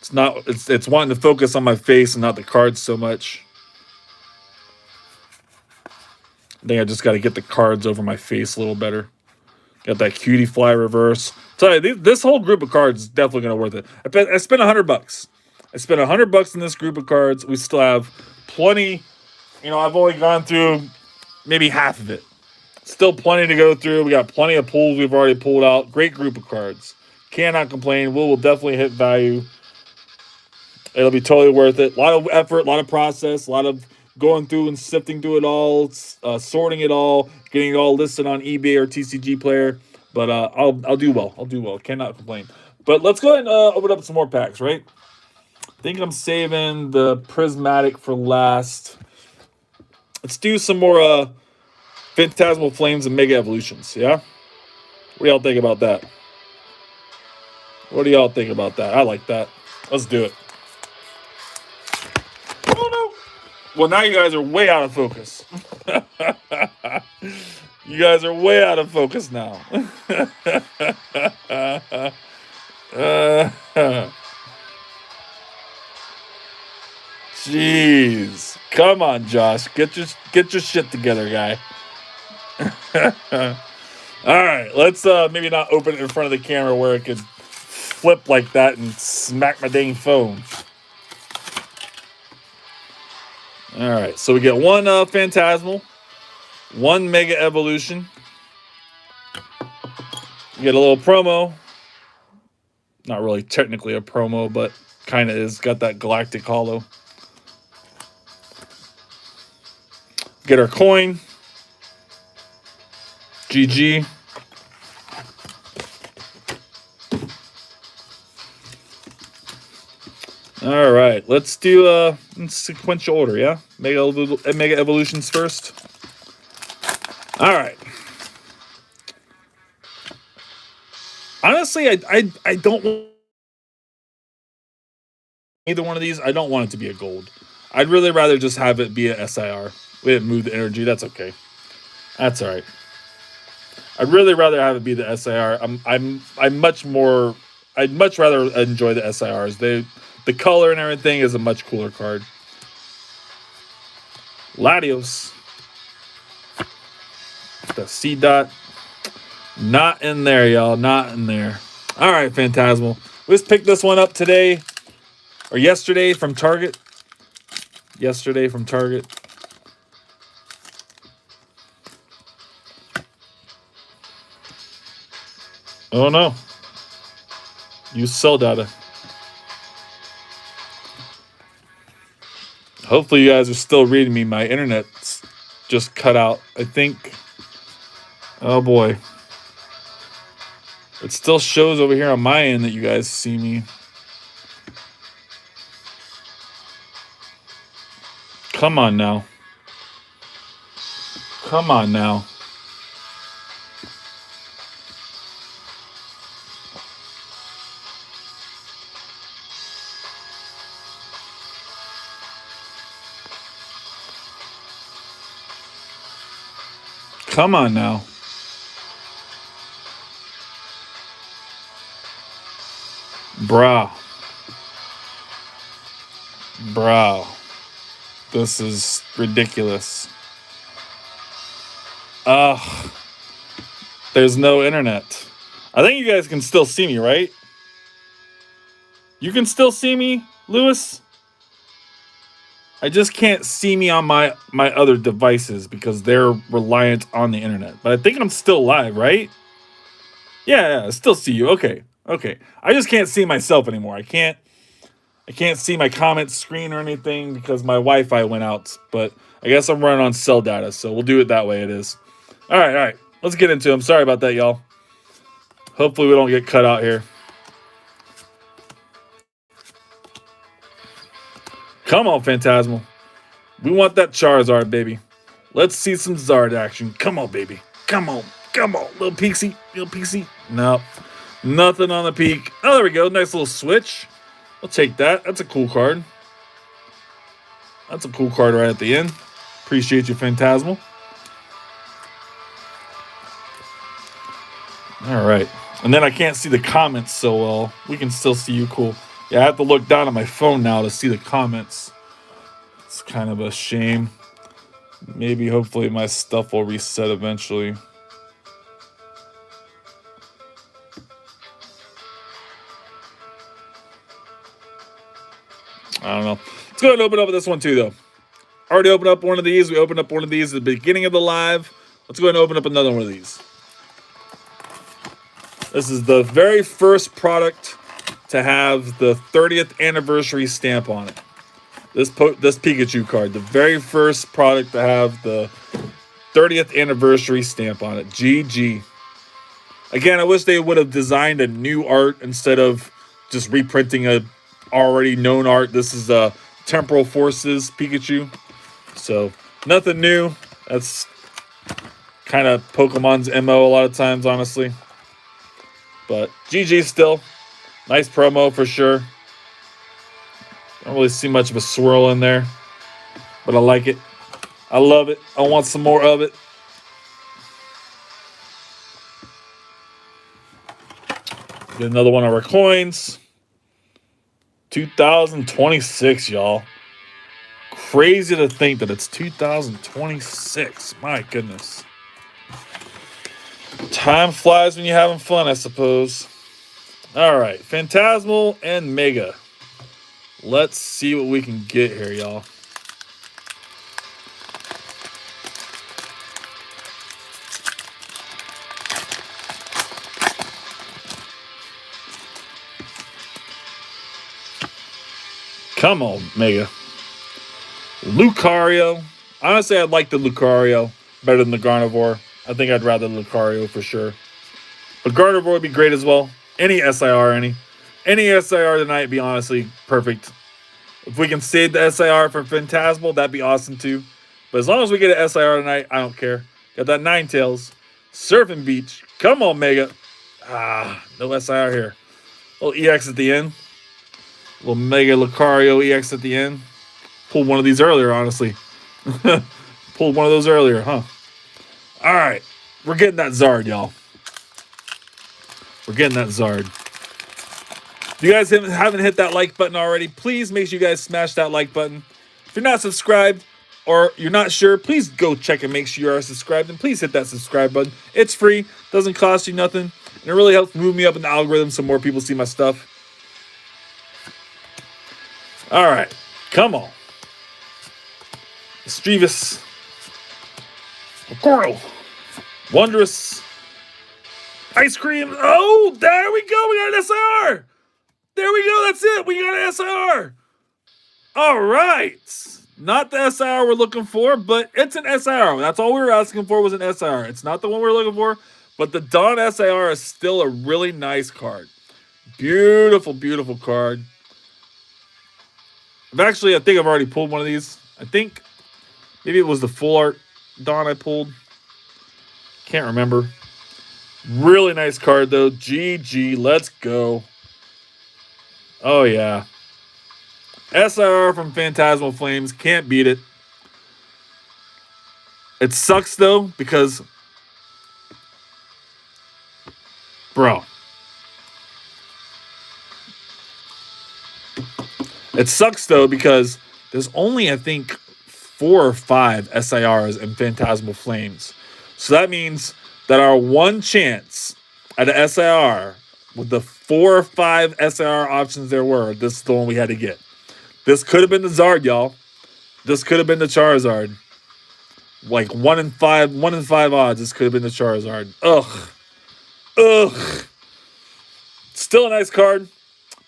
Speaker 1: It's wanting to focus on my face and not the cards so much. I think I just got to get the cards over my face a little better. Got that cutie fly reverse. Tell you, this whole group of cards is definitely gonna worth it. I spent $100. I spent $100 in this group of cards. We still have plenty. You know, I've only gone through maybe half of it. Still plenty to go through. We got plenty of pulls we've already pulled out. Great group of cards. Cannot complain. Will definitely hit value. It'll be totally worth it. A lot of effort, a lot of process, a lot of going through and sifting through it all, sorting it all, getting it all listed on eBay or TCG Player. But I'll do well. I'll do well. Cannot complain. But let's go ahead and open up some more packs, right? I think I'm saving the prismatic for last. Let's do some more Phantasmal Flames and Mega Evolutions, yeah? What do y'all think about that? What do y'all think about that? I like that. Let's do it. Oh, no. Well, now you guys are way out of focus. You guys are way out of focus now. Jeez. Come on, Josh. Get your shit together, guy. All right, let's maybe not open it in front of the camera where it could flip like that and smack my dang phone. All right, so we get one Phantasmal, one Mega Evolution. We get a little promo. Not really technically a promo, but kind of is. Got that Galactic Hollow. Get our coin. GG. All right, let's do in sequential order, yeah? Mega Evolutions first. All right. Honestly, I don't want either one of these. I don't want it to be a gold. I'd really rather just have it be a SIR. We didn't move the energy. That's okay. That's all right. I'd really rather have it be the SIR. I'd much rather enjoy the SIRs. The color and everything is a much cooler card. Latios. The C dot. Not in there, y'all. Not in there. All right, Phantasmal. We just picked this one up today. Or yesterday from Target. Yesterday from Target. Oh no. Use cell data. Hopefully you guys are still reading me. My internet's just cut out, I think. Oh boy. It still shows over here on my end that you guys see me. Come on now. Come on now. Come on now. Bruh. This is ridiculous. Ugh. There's no internet. I think you guys can still see me, right? You can still see me, Lewis? I just can't see me on my other devices because they're reliant on the internet. But I think I'm still live, right? Yeah, I still see you. Okay. I just can't see myself anymore. I can't see my comment screen or anything because my Wi-Fi went out. But I guess I'm running on cell data, so we'll do it that way. It is. All right. Let's get into them. Sorry about that, y'all. Hopefully we don't get cut out here. Come on, Phantasmal. We want that Charizard, baby. Let's see some Zard action. Come on, baby. Come on. Little Pixie. No. Nothing on the peak. Oh, there we go. Nice little switch. I'll take that. That's a cool card. That's a cool card right at the end. Appreciate you, Phantasmal. All right. And then I can't see the comments so well. We can still see you. Cool. Yeah, I have to look down at my phone now to see the comments. It's kind of a shame. Maybe, hopefully, my stuff will reset eventually. I don't know. Let's go ahead and open up this one too, though. Already opened up one of these. We opened up one of these at the beginning of the live. Let's go ahead and open up another one of these. This is the very first product to have the 30th anniversary stamp on it. This Pikachu card, the very first product to have the 30th anniversary stamp on it. GG. Again, I wish they would have designed a new art instead of just reprinting a already known art. This is Temporal Forces Pikachu. So, nothing new. That's kind of Pokemon's MO a lot of times, honestly. But GG still. Nice promo for sure. Don't really see much of a swirl in there. But I like it. I love it. I want some more of it. Get another one of our coins. 2026, y'all. Crazy to think that it's 2026. My goodness. Time flies when you're having fun, I suppose. All right. Phantasmal and Mega. Let's see what we can get here, y'all. Come on, Mega. Lucario. Honestly, I'd like the Lucario better than the Gardevoir. I think I'd rather the Lucario for sure. But Gardevoir would be great as well. Any SIR, any SIR tonight would be honestly perfect. If we can save the SIR for Phantasmal, that'd be awesome too. But as long as we get an SIR tonight, I don't care. Got that Ninetales. Surfing Beach. Come on, Mega. No SIR here. A little EX at the end. A little Mega Lucario EX at the end. Pulled one of these earlier, honestly. Pulled one of those earlier, huh? All right. We're getting that Zard, y'all. We're getting that Zard. If you guys haven't hit that like button already, please make sure you guys smash that like button. If you're not subscribed or you're not sure, please go check and make sure you are subscribed. And please hit that subscribe button. It's free. Doesn't cost you nothing. And it really helps move me up in the algorithm so more people see my stuff. All right. Come on. Mischievous. Coral. Wondrous. Ice cream. Oh, there we go. We got an SIR. There we go. That's it. We got an SIR. All right. Not the SIR we're looking for, but it's an SIR. That's all we were asking for was an SIR. It's not the one we're looking for, but the Dawn SIR is still a really nice card. Beautiful, beautiful card. I think I've already pulled one of these. I think maybe it was the full art Dawn I pulled. Can't remember. Really nice card, though. GG. Let's go. Oh, yeah. SIR from Phantasmal Flames. Can't beat it. It sucks, though, because... Bro. It sucks, though, because there's only, I think, 4 or 5 SIRs in Phantasmal Flames. So that means that our one chance at a SIR with the 4 or 5 SIR options there were, this is the one we had to get. This could have been the Zard, y'all. This could have been the Charizard. Like 1 in 5 odds, this could have been the Charizard. Ugh. Still a nice card.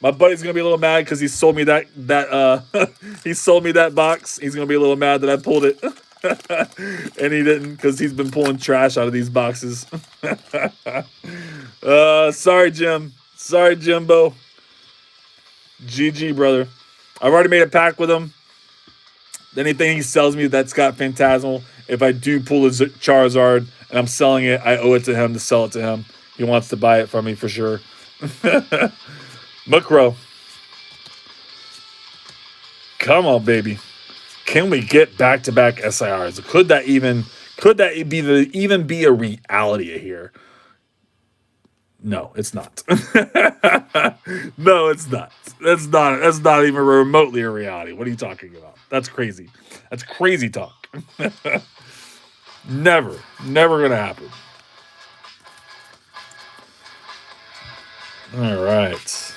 Speaker 1: My buddy's gonna be a little mad because he sold me that he sold me that box. He's gonna be a little mad that I pulled it. And he didn't because he's been pulling trash out of these boxes. Sorry, Jim. Sorry, Jimbo. GG, brother. I've already made a pact with him. Anything he sells me that's got Phantasmal, if I do pull a Charizard and I'm selling it, I owe it to him to sell it to him. He wants to buy it from me for sure. Mukro. Come on, baby. Can we get back-to-back SIRs? Could that even be a reality here? No, it's not. No, it's not. That's not even remotely a reality. What are you talking about? That's crazy. That's crazy talk. Never gonna happen. All right.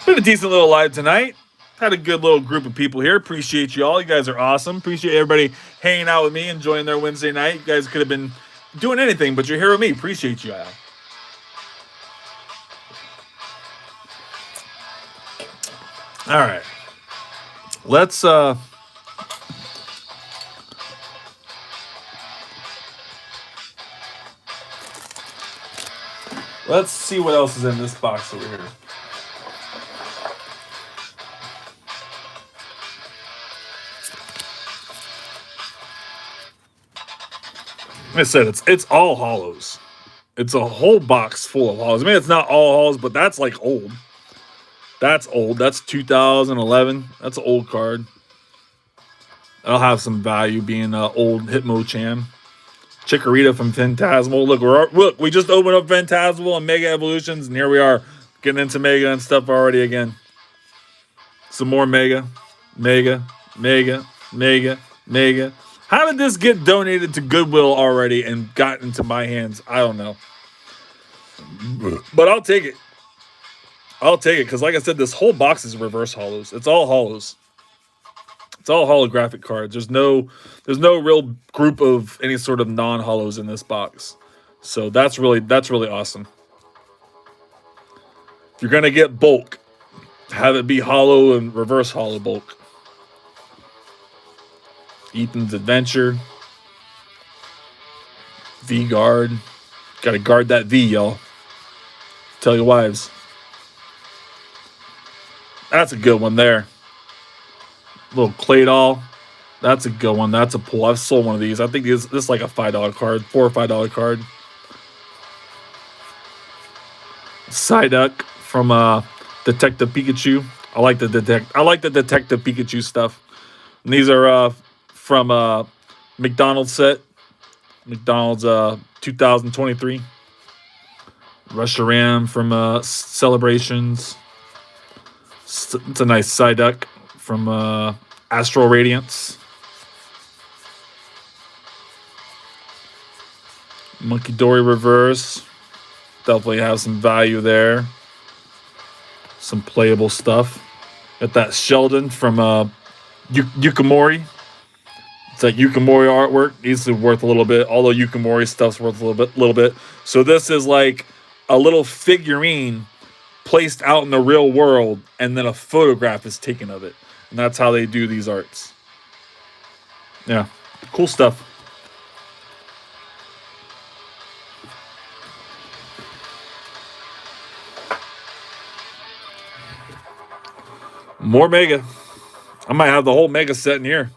Speaker 1: Been a decent little live tonight. Had a good little group of people here. Appreciate you all. You guys are awesome. Appreciate everybody hanging out with me, enjoying their Wednesday night. You guys could have been doing anything, but you're here with me. Appreciate you all. All right. Let's see what else is in this box over here. Like I said, it's all hollows. It's a whole box full of hollows. I mean, it's not all hollows, but that's like old. That's old. That's 2011. That's an old card. That'll have some value being old Hitmonchan. Chikorita from Phantasmal. Look, we just opened up Phantasmal and Mega Evolutions, and here we are getting into Mega and stuff already again. Some more Mega. How did this get donated to Goodwill already and got into my hands? I don't know. But I'll take it. Because like I said, this whole box is reverse hollows. It's all hollows. It's all holographic cards. There's no real group of any sort of non-hollows in this box. So that's really awesome. If you're gonna get bulk, have it be hollow and reverse hollow bulk. Ethan's Adventure. V guard. Gotta guard that V, y'all. Tell your wives. That's a good one there. Little Claydol. That's a good one. That's a pull. I've sold one of these. I think this is like a $5 card. $4 or $5 card. Psyduck from Detective Pikachu. I like the Detective Pikachu stuff. And these are from McDonald's set. McDonald's 2023. Reshiram from Celebrations. It's a nice Psyduck from Astral Radiance. Monkey Dory Reverse. Definitely has some value there. Some playable stuff. Got that Sheldon from Yukimori. It's that Yukimori artwork. Needs to be worth a little bit. Although Yukimori stuff's worth a little bit. So this is like a little figurine placed out in the real world, and then a photograph is taken of it. And that's how they do these arts. Yeah. Cool stuff. More Mega. I might have the whole Mega set in here.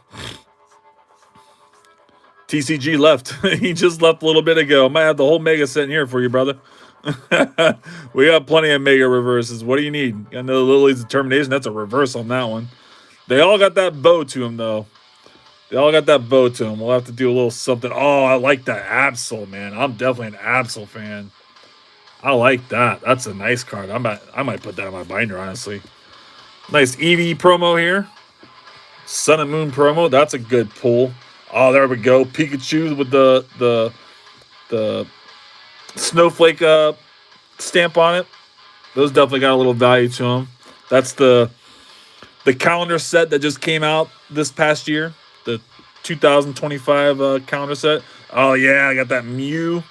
Speaker 1: TCG left. He just left a little bit ago. I might have the whole Mega set in here for you, brother. We got plenty of Mega reverses. What do you need? Got another Lily's Determination. That's a reverse on that one. They all got that bow to them, though. We'll have to do a little something. Oh, I like that Absol, man. I'm definitely an Absol fan. I like that. That's a nice card. I might put that in my binder, honestly. Nice Eevee promo here. Sun and Moon promo. That's a good pull. Oh, there we go. Pikachu with the snowflake stamp on it. Those definitely got a little value to them. That's the calendar set that just came out this past year. The 2025 calendar set. Oh, yeah. I got that Meowth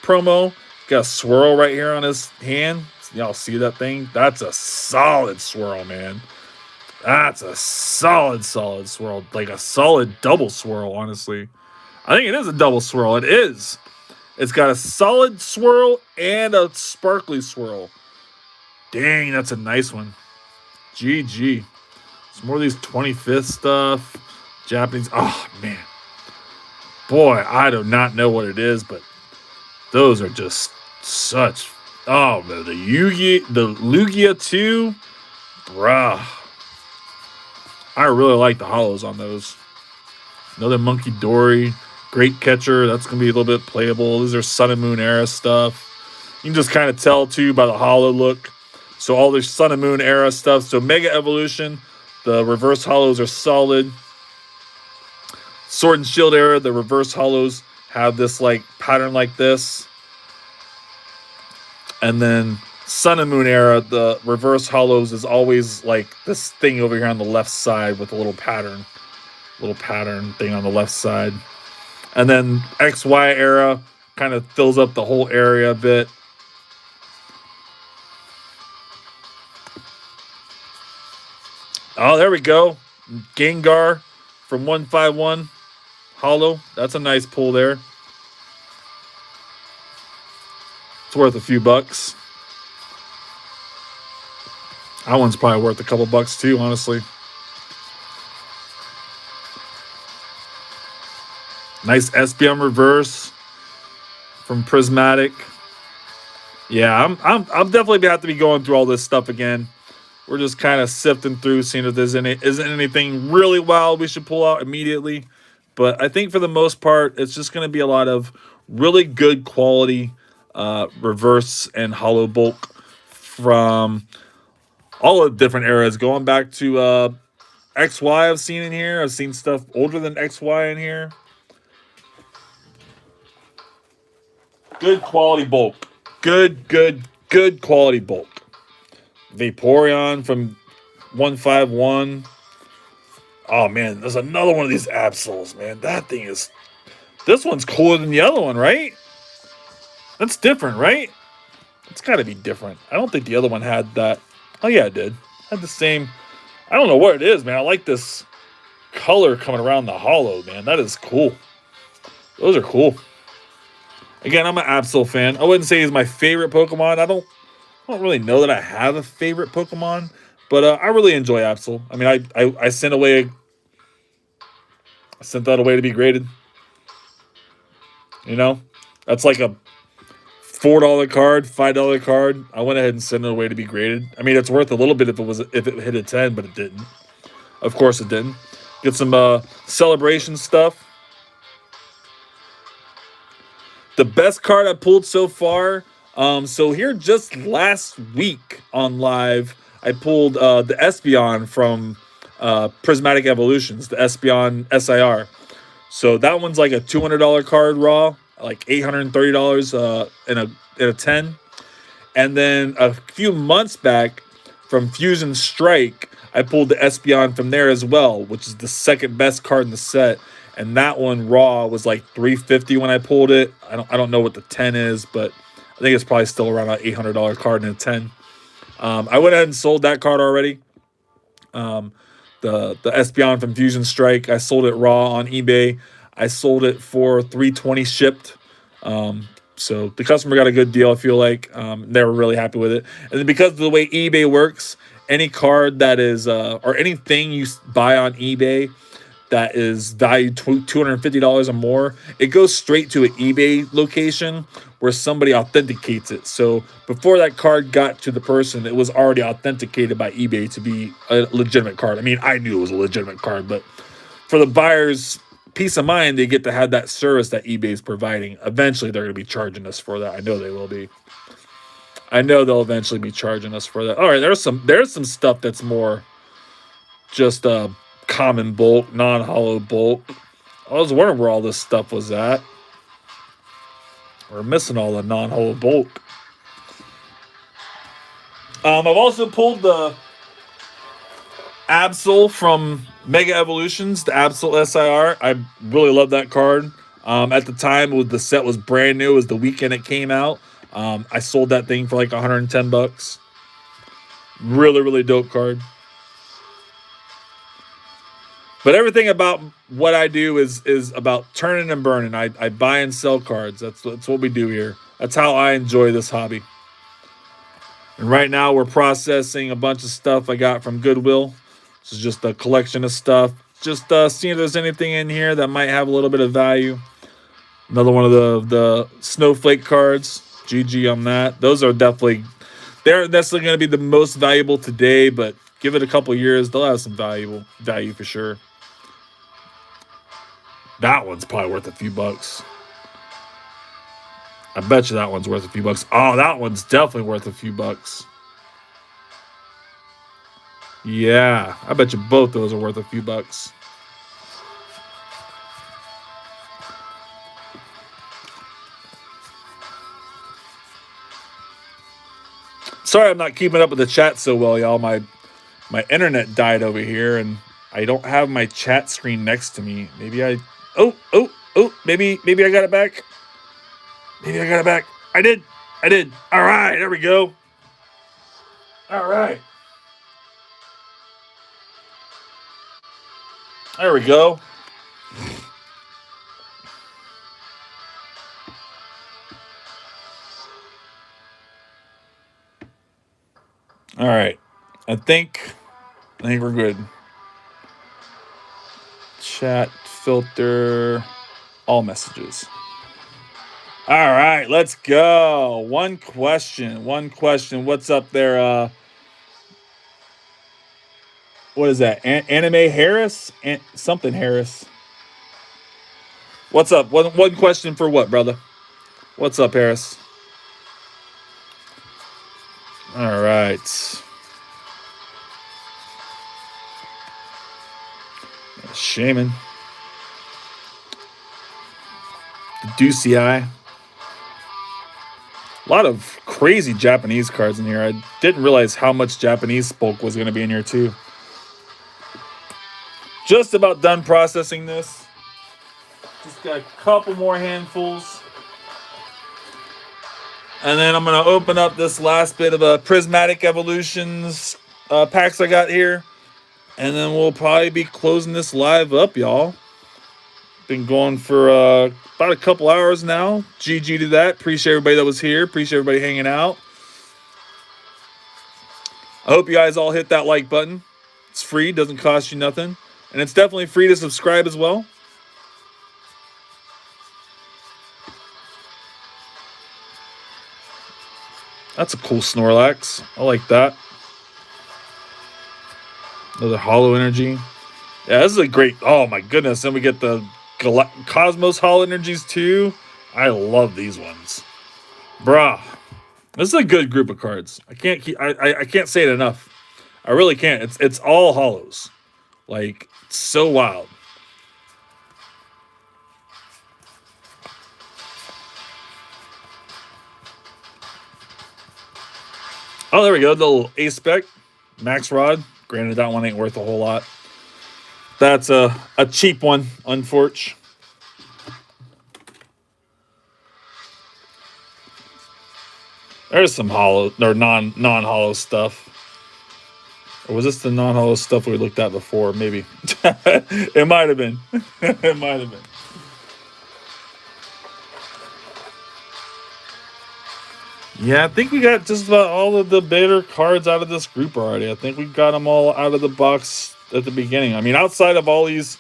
Speaker 1: promo. Got a swirl right here on his hand. Y'all see that thing? That's a solid swirl, man. That's a solid swirl. Like a solid double swirl, honestly. I think it is a double swirl. It is. It's got a solid swirl and a sparkly swirl. Dang, that's a nice one. GG. Some more of these 25th stuff. Japanese. Oh, man. Boy, I do not know what it is, but those are just such... Oh, the Lugia 2. Bruh. I really like the hollows on those. Another Monkey Dory, great catcher. That's going to be a little bit playable. These are Sun and Moon era stuff. You can just kind of tell, too, by the hollow look. So all this Sun and Moon era stuff. So Mega Evolution, the reverse hollows are solid. Sword and Shield era, the reverse hollows have this like pattern like this. And then Sun and Moon era, the reverse hollows is always like this thing over here on the left side with a little pattern thing on the left side. And then XY era kind of fills up the whole area a bit. Oh, there we go. Gengar from 151 hollow. That's a nice pull there. It's worth a few bucks. That one's probably worth a couple bucks too, honestly. Nice Espeon reverse from Prismatic. Yeah, I'm definitely gonna have to be going through all this stuff again. We're just kind of sifting through, seeing if there's isn't anything really wild we should pull out immediately. But I think for the most part, it's just going to be a lot of really good quality reverse and hollow bulk from all the different eras. Going back to XY I've seen in here. I've seen stuff older than XY in here. Good quality bulk. Good quality bulk. Vaporeon from 151. Oh, man, there's another one of these Absols, man. That thing is... This one's cooler than the other one, right? That's different, right? It's got to be different. I don't think the other one had that. Oh, yeah, it did. Had the same... I don't know what it is, man. I like this color coming around the hollow, man. That is cool. Those are cool. Again, I'm an Absol fan. I wouldn't say he's my favorite Pokemon. I don't really know that I have a favorite Pokemon, but I really enjoy Absol. I mean, I sent that away to be graded. You know, that's like a $4 card, $5 card. I went ahead and sent it away to be graded. I mean, it's worth a little bit if it hit a 10, but it didn't. Of course, it didn't. Get some celebration stuff. The best card I pulled so far. So here just last week on live, I pulled the Espeon from Prismatic Evolutions, the Espeon SIR. So that one's like a $200 card raw, like $830 in a 10. And then a few months back from Fusion Strike, I pulled the Espeon from there as well, which is the second best card in the set. And that one raw was like $350 when I pulled it. I don't know what the 10 is, but I think it's probably still around an $800 card in a 10. I went ahead and sold that card already. The Espeon from Fusion Strike, I sold it raw on eBay. I sold it for $320 shipped. So the customer got a good deal, I feel like. They were really happy with it. And then because of the way eBay works, any card that is, or anything you buy on eBay that is valued $250 or more, it goes straight to an eBay location where somebody authenticates it. So before that card got to the person, it was already authenticated by eBay to be a legitimate card. I mean, I knew it was a legitimate card, but for the buyer's peace of mind, they get to have that service that eBay is providing. Eventually, they're going to be charging us for that. I know they will be. I know they'll eventually be charging us for that. All right, there's some stuff that's more just common bulk, non-hollow bulk. I was wondering where all this stuff was at. We're missing all the non-hollow bulk. I've also pulled the Absol from Mega Evolutions, the Absol SIR. I really love that card. At the time, the set was brand new. It was the weekend it came out. I sold that thing for like $110. Really, really dope card. But everything about what I do is about turning and burning. I buy and sell cards. That's what we do here. That's how I enjoy this hobby. And right now we're processing a bunch of stuff I got from Goodwill. This is just a collection of stuff. Just seeing if there's anything in here that might have a little bit of value. Another one of the snowflake cards. GG on that. Those are definitely, they're necessarily going to be the most valuable today, but Give it a couple years, they'll have some value for sure. That one's probably worth a few bucks. I bet you that one's worth a few bucks. Oh, that one's definitely worth a few bucks. Yeah, I bet you both those are worth a few bucks. Sorry I'm not keeping up with the chat so well, y'all. My internet died over here, and I don't have my chat screen next to me. Maybe I... Oh, maybe I got it back. Maybe I got it back. I did. All right, there we go. All right. There we go. All right. I think we're good. Chat filter all messages. All right, let's go. One question. What's up there? What is that? Anime Harris? Something Harris. What's up? One question for what, brother? What's up, Harris? All right. Shaman. Deucey Eye. A lot of crazy Japanese cards in here. I didn't realize how much Japanese bulk was going to be in here, too. Just about done processing this. Just got a couple more handfuls. And then I'm going to open up this last bit of Prismatic Evolutions packs I got here. And then we'll probably be closing this live up, y'all. Been going for about a couple hours now. GG to that. Appreciate everybody that was here. Appreciate everybody hanging out. I hope you guys all hit that like button. It's free. Doesn't cost you nothing. And it's definitely free to subscribe as well. That's a cool Snorlax. I like that. Another Hollow Energy. Yeah, this is a great... Oh, my goodness. Then we get the Cosmos Hollow Energies, too. I love these ones. Bruh. This is a good group of cards. I can't say it enough. I really can't. It's all hollows. Like, it's so wild. Oh, there we go. The little A-Spec. Max Rod. Granted, that one ain't worth a whole lot. That's a cheap one, unfortunately. There's some hollow or non-hollow stuff. Or was this the non-hollow stuff we looked at before? Maybe. It might have been. It might have been. Yeah, I think we got just about all of the better cards out of this group already. I think we got them all out of the box at the beginning. I mean, outside of all these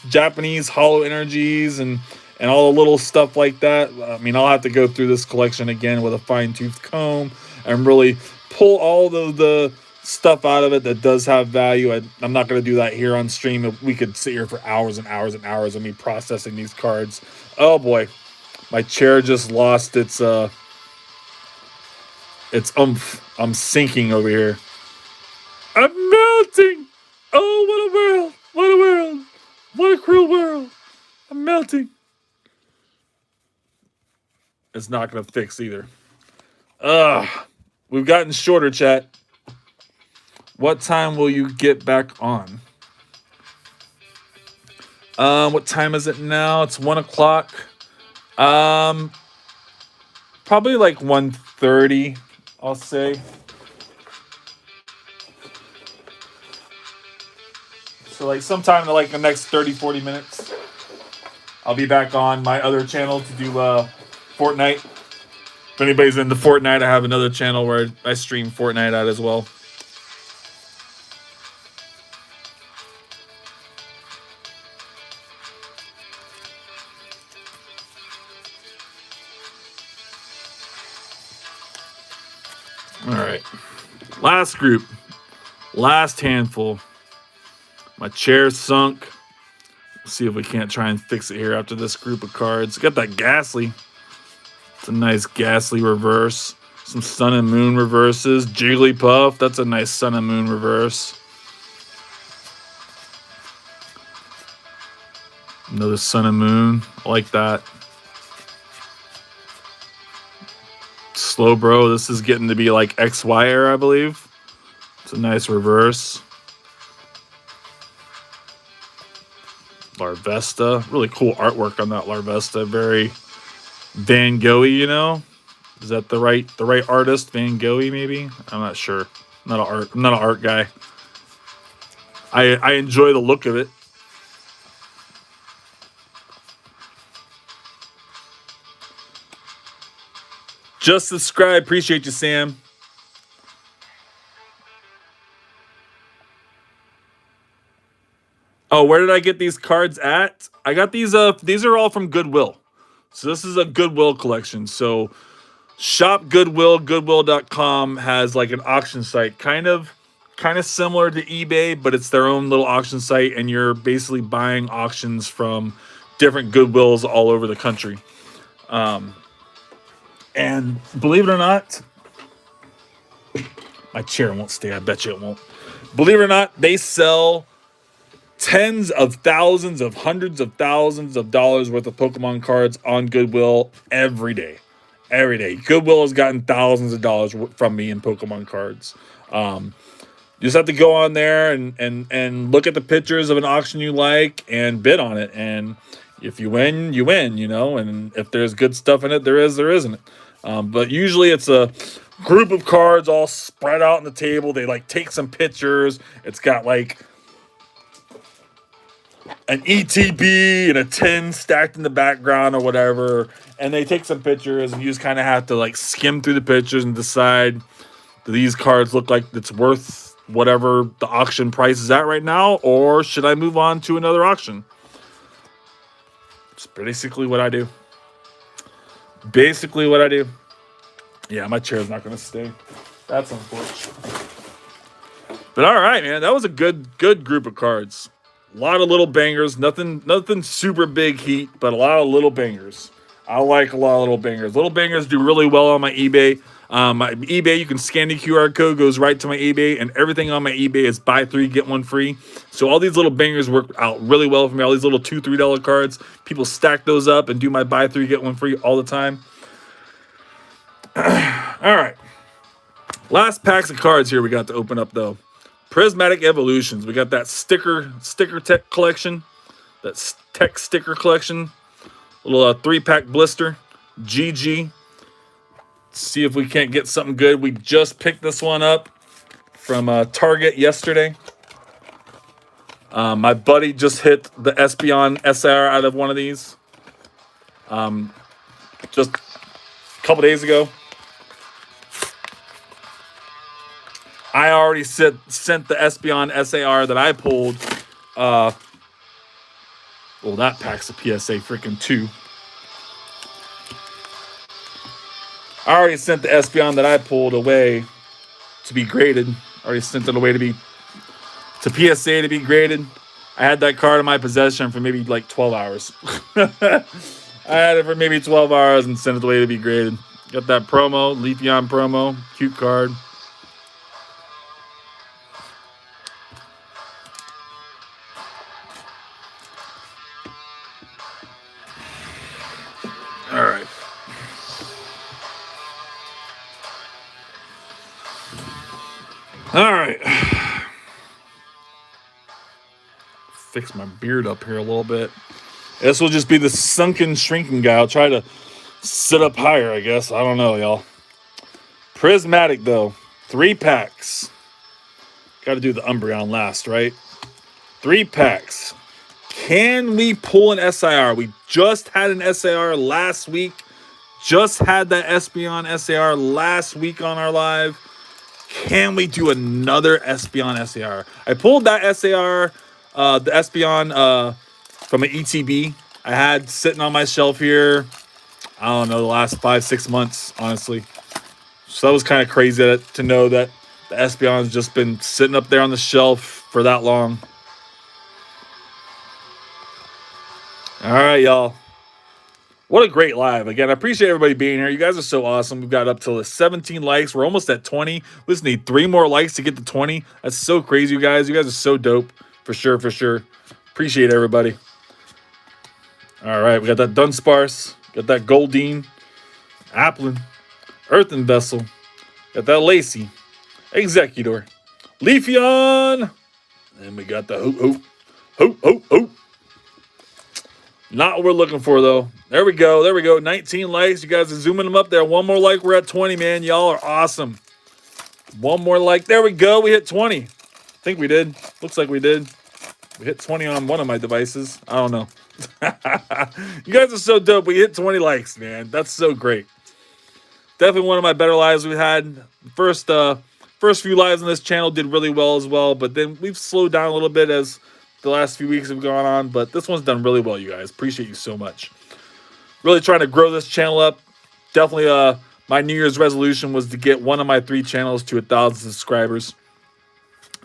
Speaker 1: Japanese hollow energies and all the little stuff like that. I mean, I'll have to go through this collection again with a fine-tooth comb and really pull all the stuff out of it that does have value. I'm not going to do that here on stream. We could sit here for hours and hours and hours of me processing these cards. Oh boy, my chair just lost its oomph. I'm sinking over here. I'm melting. Oh, what a world. What a world. What a cruel world. I'm melting. It's not going to fix either. We've gotten shorter, chat. What time will you get back on? What time is it now? It's 1 o'clock. Probably like 1:30, I'll say. So like sometime in like the next 30-40 minutes, I'll be back on my other channel to do Fortnite. If anybody's into Fortnite, I have another channel where I stream Fortnite at as well. All right. Last group. Last handful. My chair's sunk. See if we can't try and fix it here after this group of cards. Got that Ghastly. It's a nice Ghastly reverse. Some Sun and Moon reverses. Jigglypuff. That's a nice Sun and Moon reverse. Another Sun and Moon. I like that. Slowbro. This is getting to be like XY era, I believe. It's a nice reverse. Larvesta. Really cool artwork on that Larvesta. Very Van Gogh-y, you know? Is that the right artist? Van Gogh-y, maybe? I'm not sure. I'm not an art guy. I enjoy the look of it. Just subscribe. Appreciate you, Sam. Oh, where did I get these cards at? I got these are all from Goodwill. So this is a Goodwill collection. So shop Goodwill, goodwill.com has like an auction site, kind of similar to eBay, but it's their own little auction site, and you're basically buying auctions from different Goodwills all over the country. And believe it or not, my chair won't stay. I bet you it won't. Believe it or not, they sell tens of thousands of hundreds of thousands of dollars worth of Pokemon cards on Goodwill every day. Every day. Goodwill has gotten thousands of dollars from me in Pokemon cards. You just have to go on there and look at the pictures of an auction you like and bid on it. And if you win, you win, you know. And if there's good stuff in it, there isn't it. But usually it's a group of cards all spread out on the table. They like take some pictures. It's got like an ETB and a 10 stacked in the background or whatever. And they take some pictures, and you just kind of have to like skim through the pictures and decide, do these cards look like it's worth whatever the auction price is at right now, or should I move on to another auction? It's basically what I do. Yeah, my chair's not going to stay. That's unfortunate. But all right, man, that was a good group of cards. A lot of little bangers, nothing super big heat, but a lot of little bangers. I like a lot of little bangers. Little bangers do really well on my eBay. My eBay, you can scan the QR code, goes right to my eBay, and everything on my eBay is buy 3, get 1 free. So all these little bangers work out really well for me. All these little $2, $3 cards, people stack those up and do my buy 3, get 1 free all the time. All right. Last packs of cards here we got to open up, though. Prismatic Evolutions. We got that sticker tech collection. That tech sticker collection. Little 3-pack blister. GG. See if we can't get something good. We just picked this one up from Target yesterday. My buddy just hit the Espeon SR out of one of these. Just a couple days ago. I already sent the Espeon SAR that I pulled. Well, that pack's a PSA freaking 2. I already sent the Espeon that I pulled away to be graded. I already sent it away to PSA to be graded. I had that card in my possession for maybe like 12 hours. I had it for maybe 12 hours and sent it away to be graded. Got that promo, Leafeon promo, cute card. All right. All right. Fix my beard up here a little bit. This will just be the sunken, shrinking guy. I'll try to sit up higher, I guess. I don't know, y'all. Prismatic, though. 3 packs. Got to do the Umbreon last, right? 3 packs. Can we pull an SIR? We just had an SIR last week. Just had that Espeon SIR last week on our live. Can we do another Espeon SIR? I pulled that SIR, the Espeon from an ETB. I had sitting on my shelf here, I don't know, the last 5-6 months, honestly. So that was kind of crazy to know that The Espeon's just been sitting up there on the shelf for that long. All right, y'all. What a great live. Again, I appreciate everybody being here. You guys are so awesome. We've got up to 17 likes. We're almost at 20. We just need 3 more likes to get to 20. That's so crazy, you guys. You guys are so dope. For sure, for sure. Appreciate everybody. All right, we got that Dunsparce. Got that Goldeen. Applin. Earthen Vessel. Got that Lacey. Executor. Leafeon. And we got the Hoop Hoop. Hoop Hoop Hoop. Not what we're looking for, though. There we go. There we go. 19 likes. You guys are zooming them up there. One more like. We're at 20, man. Y'all are awesome. One more like. There we go. We hit 20. I think we did. Looks like we did. We hit 20 on one of my devices. I don't know. You guys are so dope. We hit 20 likes, man. That's so great. Definitely one of my better lives we've had. First few lives on this channel did really well as well, but then we've slowed down a little bit as the last few weeks have gone on, but this one's done really well, you guys. Appreciate you so much. Really trying to grow this channel up. Definitely my New Year's resolution was to get one of my 3 channels to 1,000 subscribers.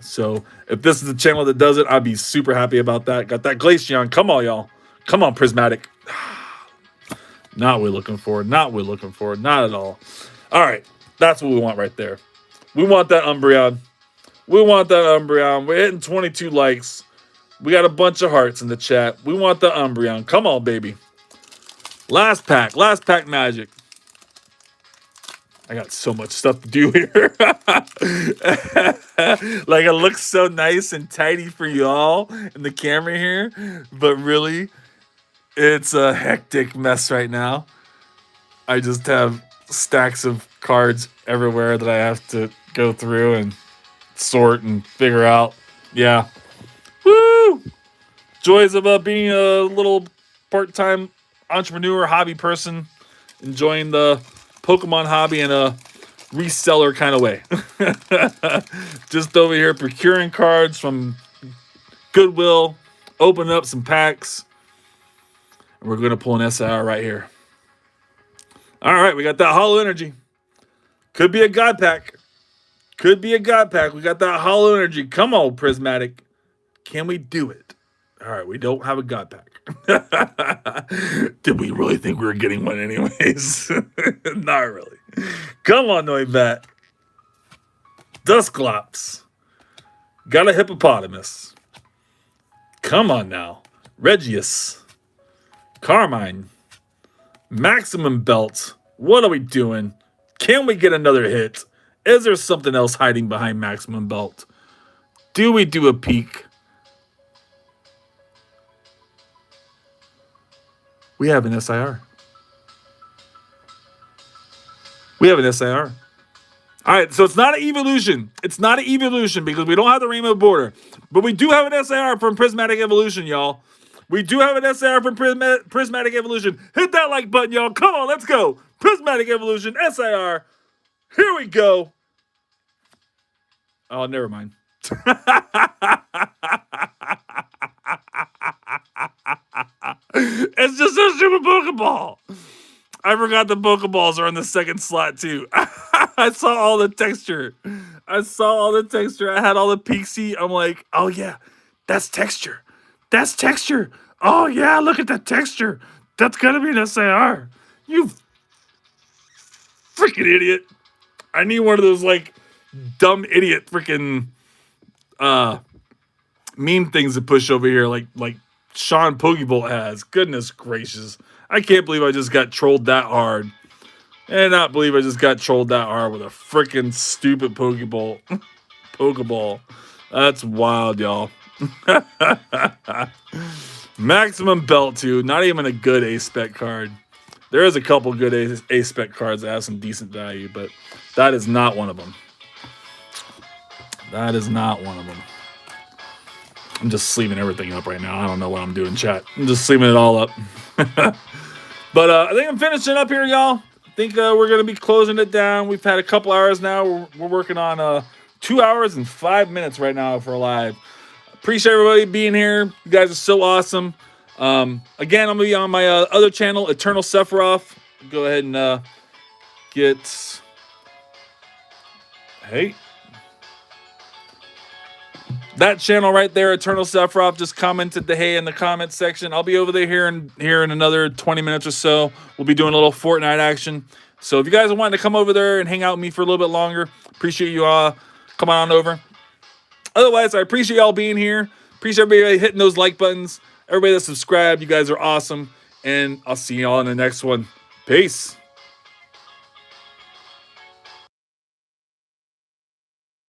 Speaker 1: So if this is the channel that does it, I'd be super happy about that. Got that Glaceon. Come on, y'all. Come on, Prismatic. Not what we're looking for. Not what we're looking for. Not at all. All right. That's what we want right there. We want that Umbreon. We want that Umbreon. We're hitting 22 likes. We got a bunch of hearts in the chat. We want the Umbreon. Come on, baby. Last pack. Last pack magic. I got so much stuff to do here. Like, it looks so nice and tidy for y'all in the camera here. But really, it's a hectic mess right now. I just have stacks of cards everywhere that I have to go through and sort and figure out. Yeah. Woo! Joys of being a little part-time entrepreneur, hobby person, enjoying the Pokemon hobby in a reseller kind of way. Just over here procuring cards from Goodwill, opening up some packs, and we're going to pull an SIR right here. All right, we got that Hollow Energy. Could be a God Pack. Could be a God Pack. We got that Hollow Energy. Come on, Prismatic. Can we do it? All right, we don't have a God Pack. Did we really think we were getting one anyways? Not really. Come on, Noibat. Dusclops. Got a Hippopotamus. Come on now. Regius. Carmine. Maximum Belt. What are we doing? Can we get another hit? Is there something else hiding behind Maximum Belt? Do we do a peek? We have an SIR. We have an SIR. All right, so it's not an evolution. It's not an evolution because we don't have the rainbow border. But we do have an SIR from Prismatic Evolution, y'all. We do have an SIR from Prismatic Evolution. Hit that like button, y'all. Come on, let's go. Prismatic Evolution, SIR. Here we go. Oh, never mind. It's just a super Pokeball. I forgot the Pokeballs are in the second slot too. I saw all the texture. I had all the Pixie. I'm like, oh yeah, that's texture. That's texture. Oh yeah, look at that texture. That's gonna be an SIR. You freaking idiot. I need one of those like dumb idiot freaking meme things to push over here like Sean Pokebolt has. Goodness gracious. I can't believe I just got trolled that hard. And not believe I just got trolled that hard with a freaking stupid Pokeball. Pokeball. That's wild, y'all. Maximum Belt, too. Not even a good A-Spec card. There is a couple good A-Spec cards that have some decent value, but that is not one of them. That is not one of them. I'm just sleeving everything up right now. I don't know what I'm doing, chat. I'm just sleeving it all up. But I think I'm finishing up here, y'all. I think we're going to be closing it down. We've had a couple hours now. We're working on 2 hours and 5 minutes right now for live. Appreciate everybody being here. You guys are so awesome. Again, I'm going to be on my other channel, Eternal Sephiroth. Go ahead and get... Hey. That channel right there, Eternal Sephiroth, just commented the hey in the comments section. I'll be over there here in another 20 minutes or so. We'll be doing a little Fortnite action. So if you guys are wanting to come over there and hang out with me for a little bit longer, appreciate you all coming on over. Otherwise, I appreciate y'all being here. Appreciate everybody hitting those like buttons. Everybody that subscribed, you guys are awesome. And I'll see y'all in the next one. Peace.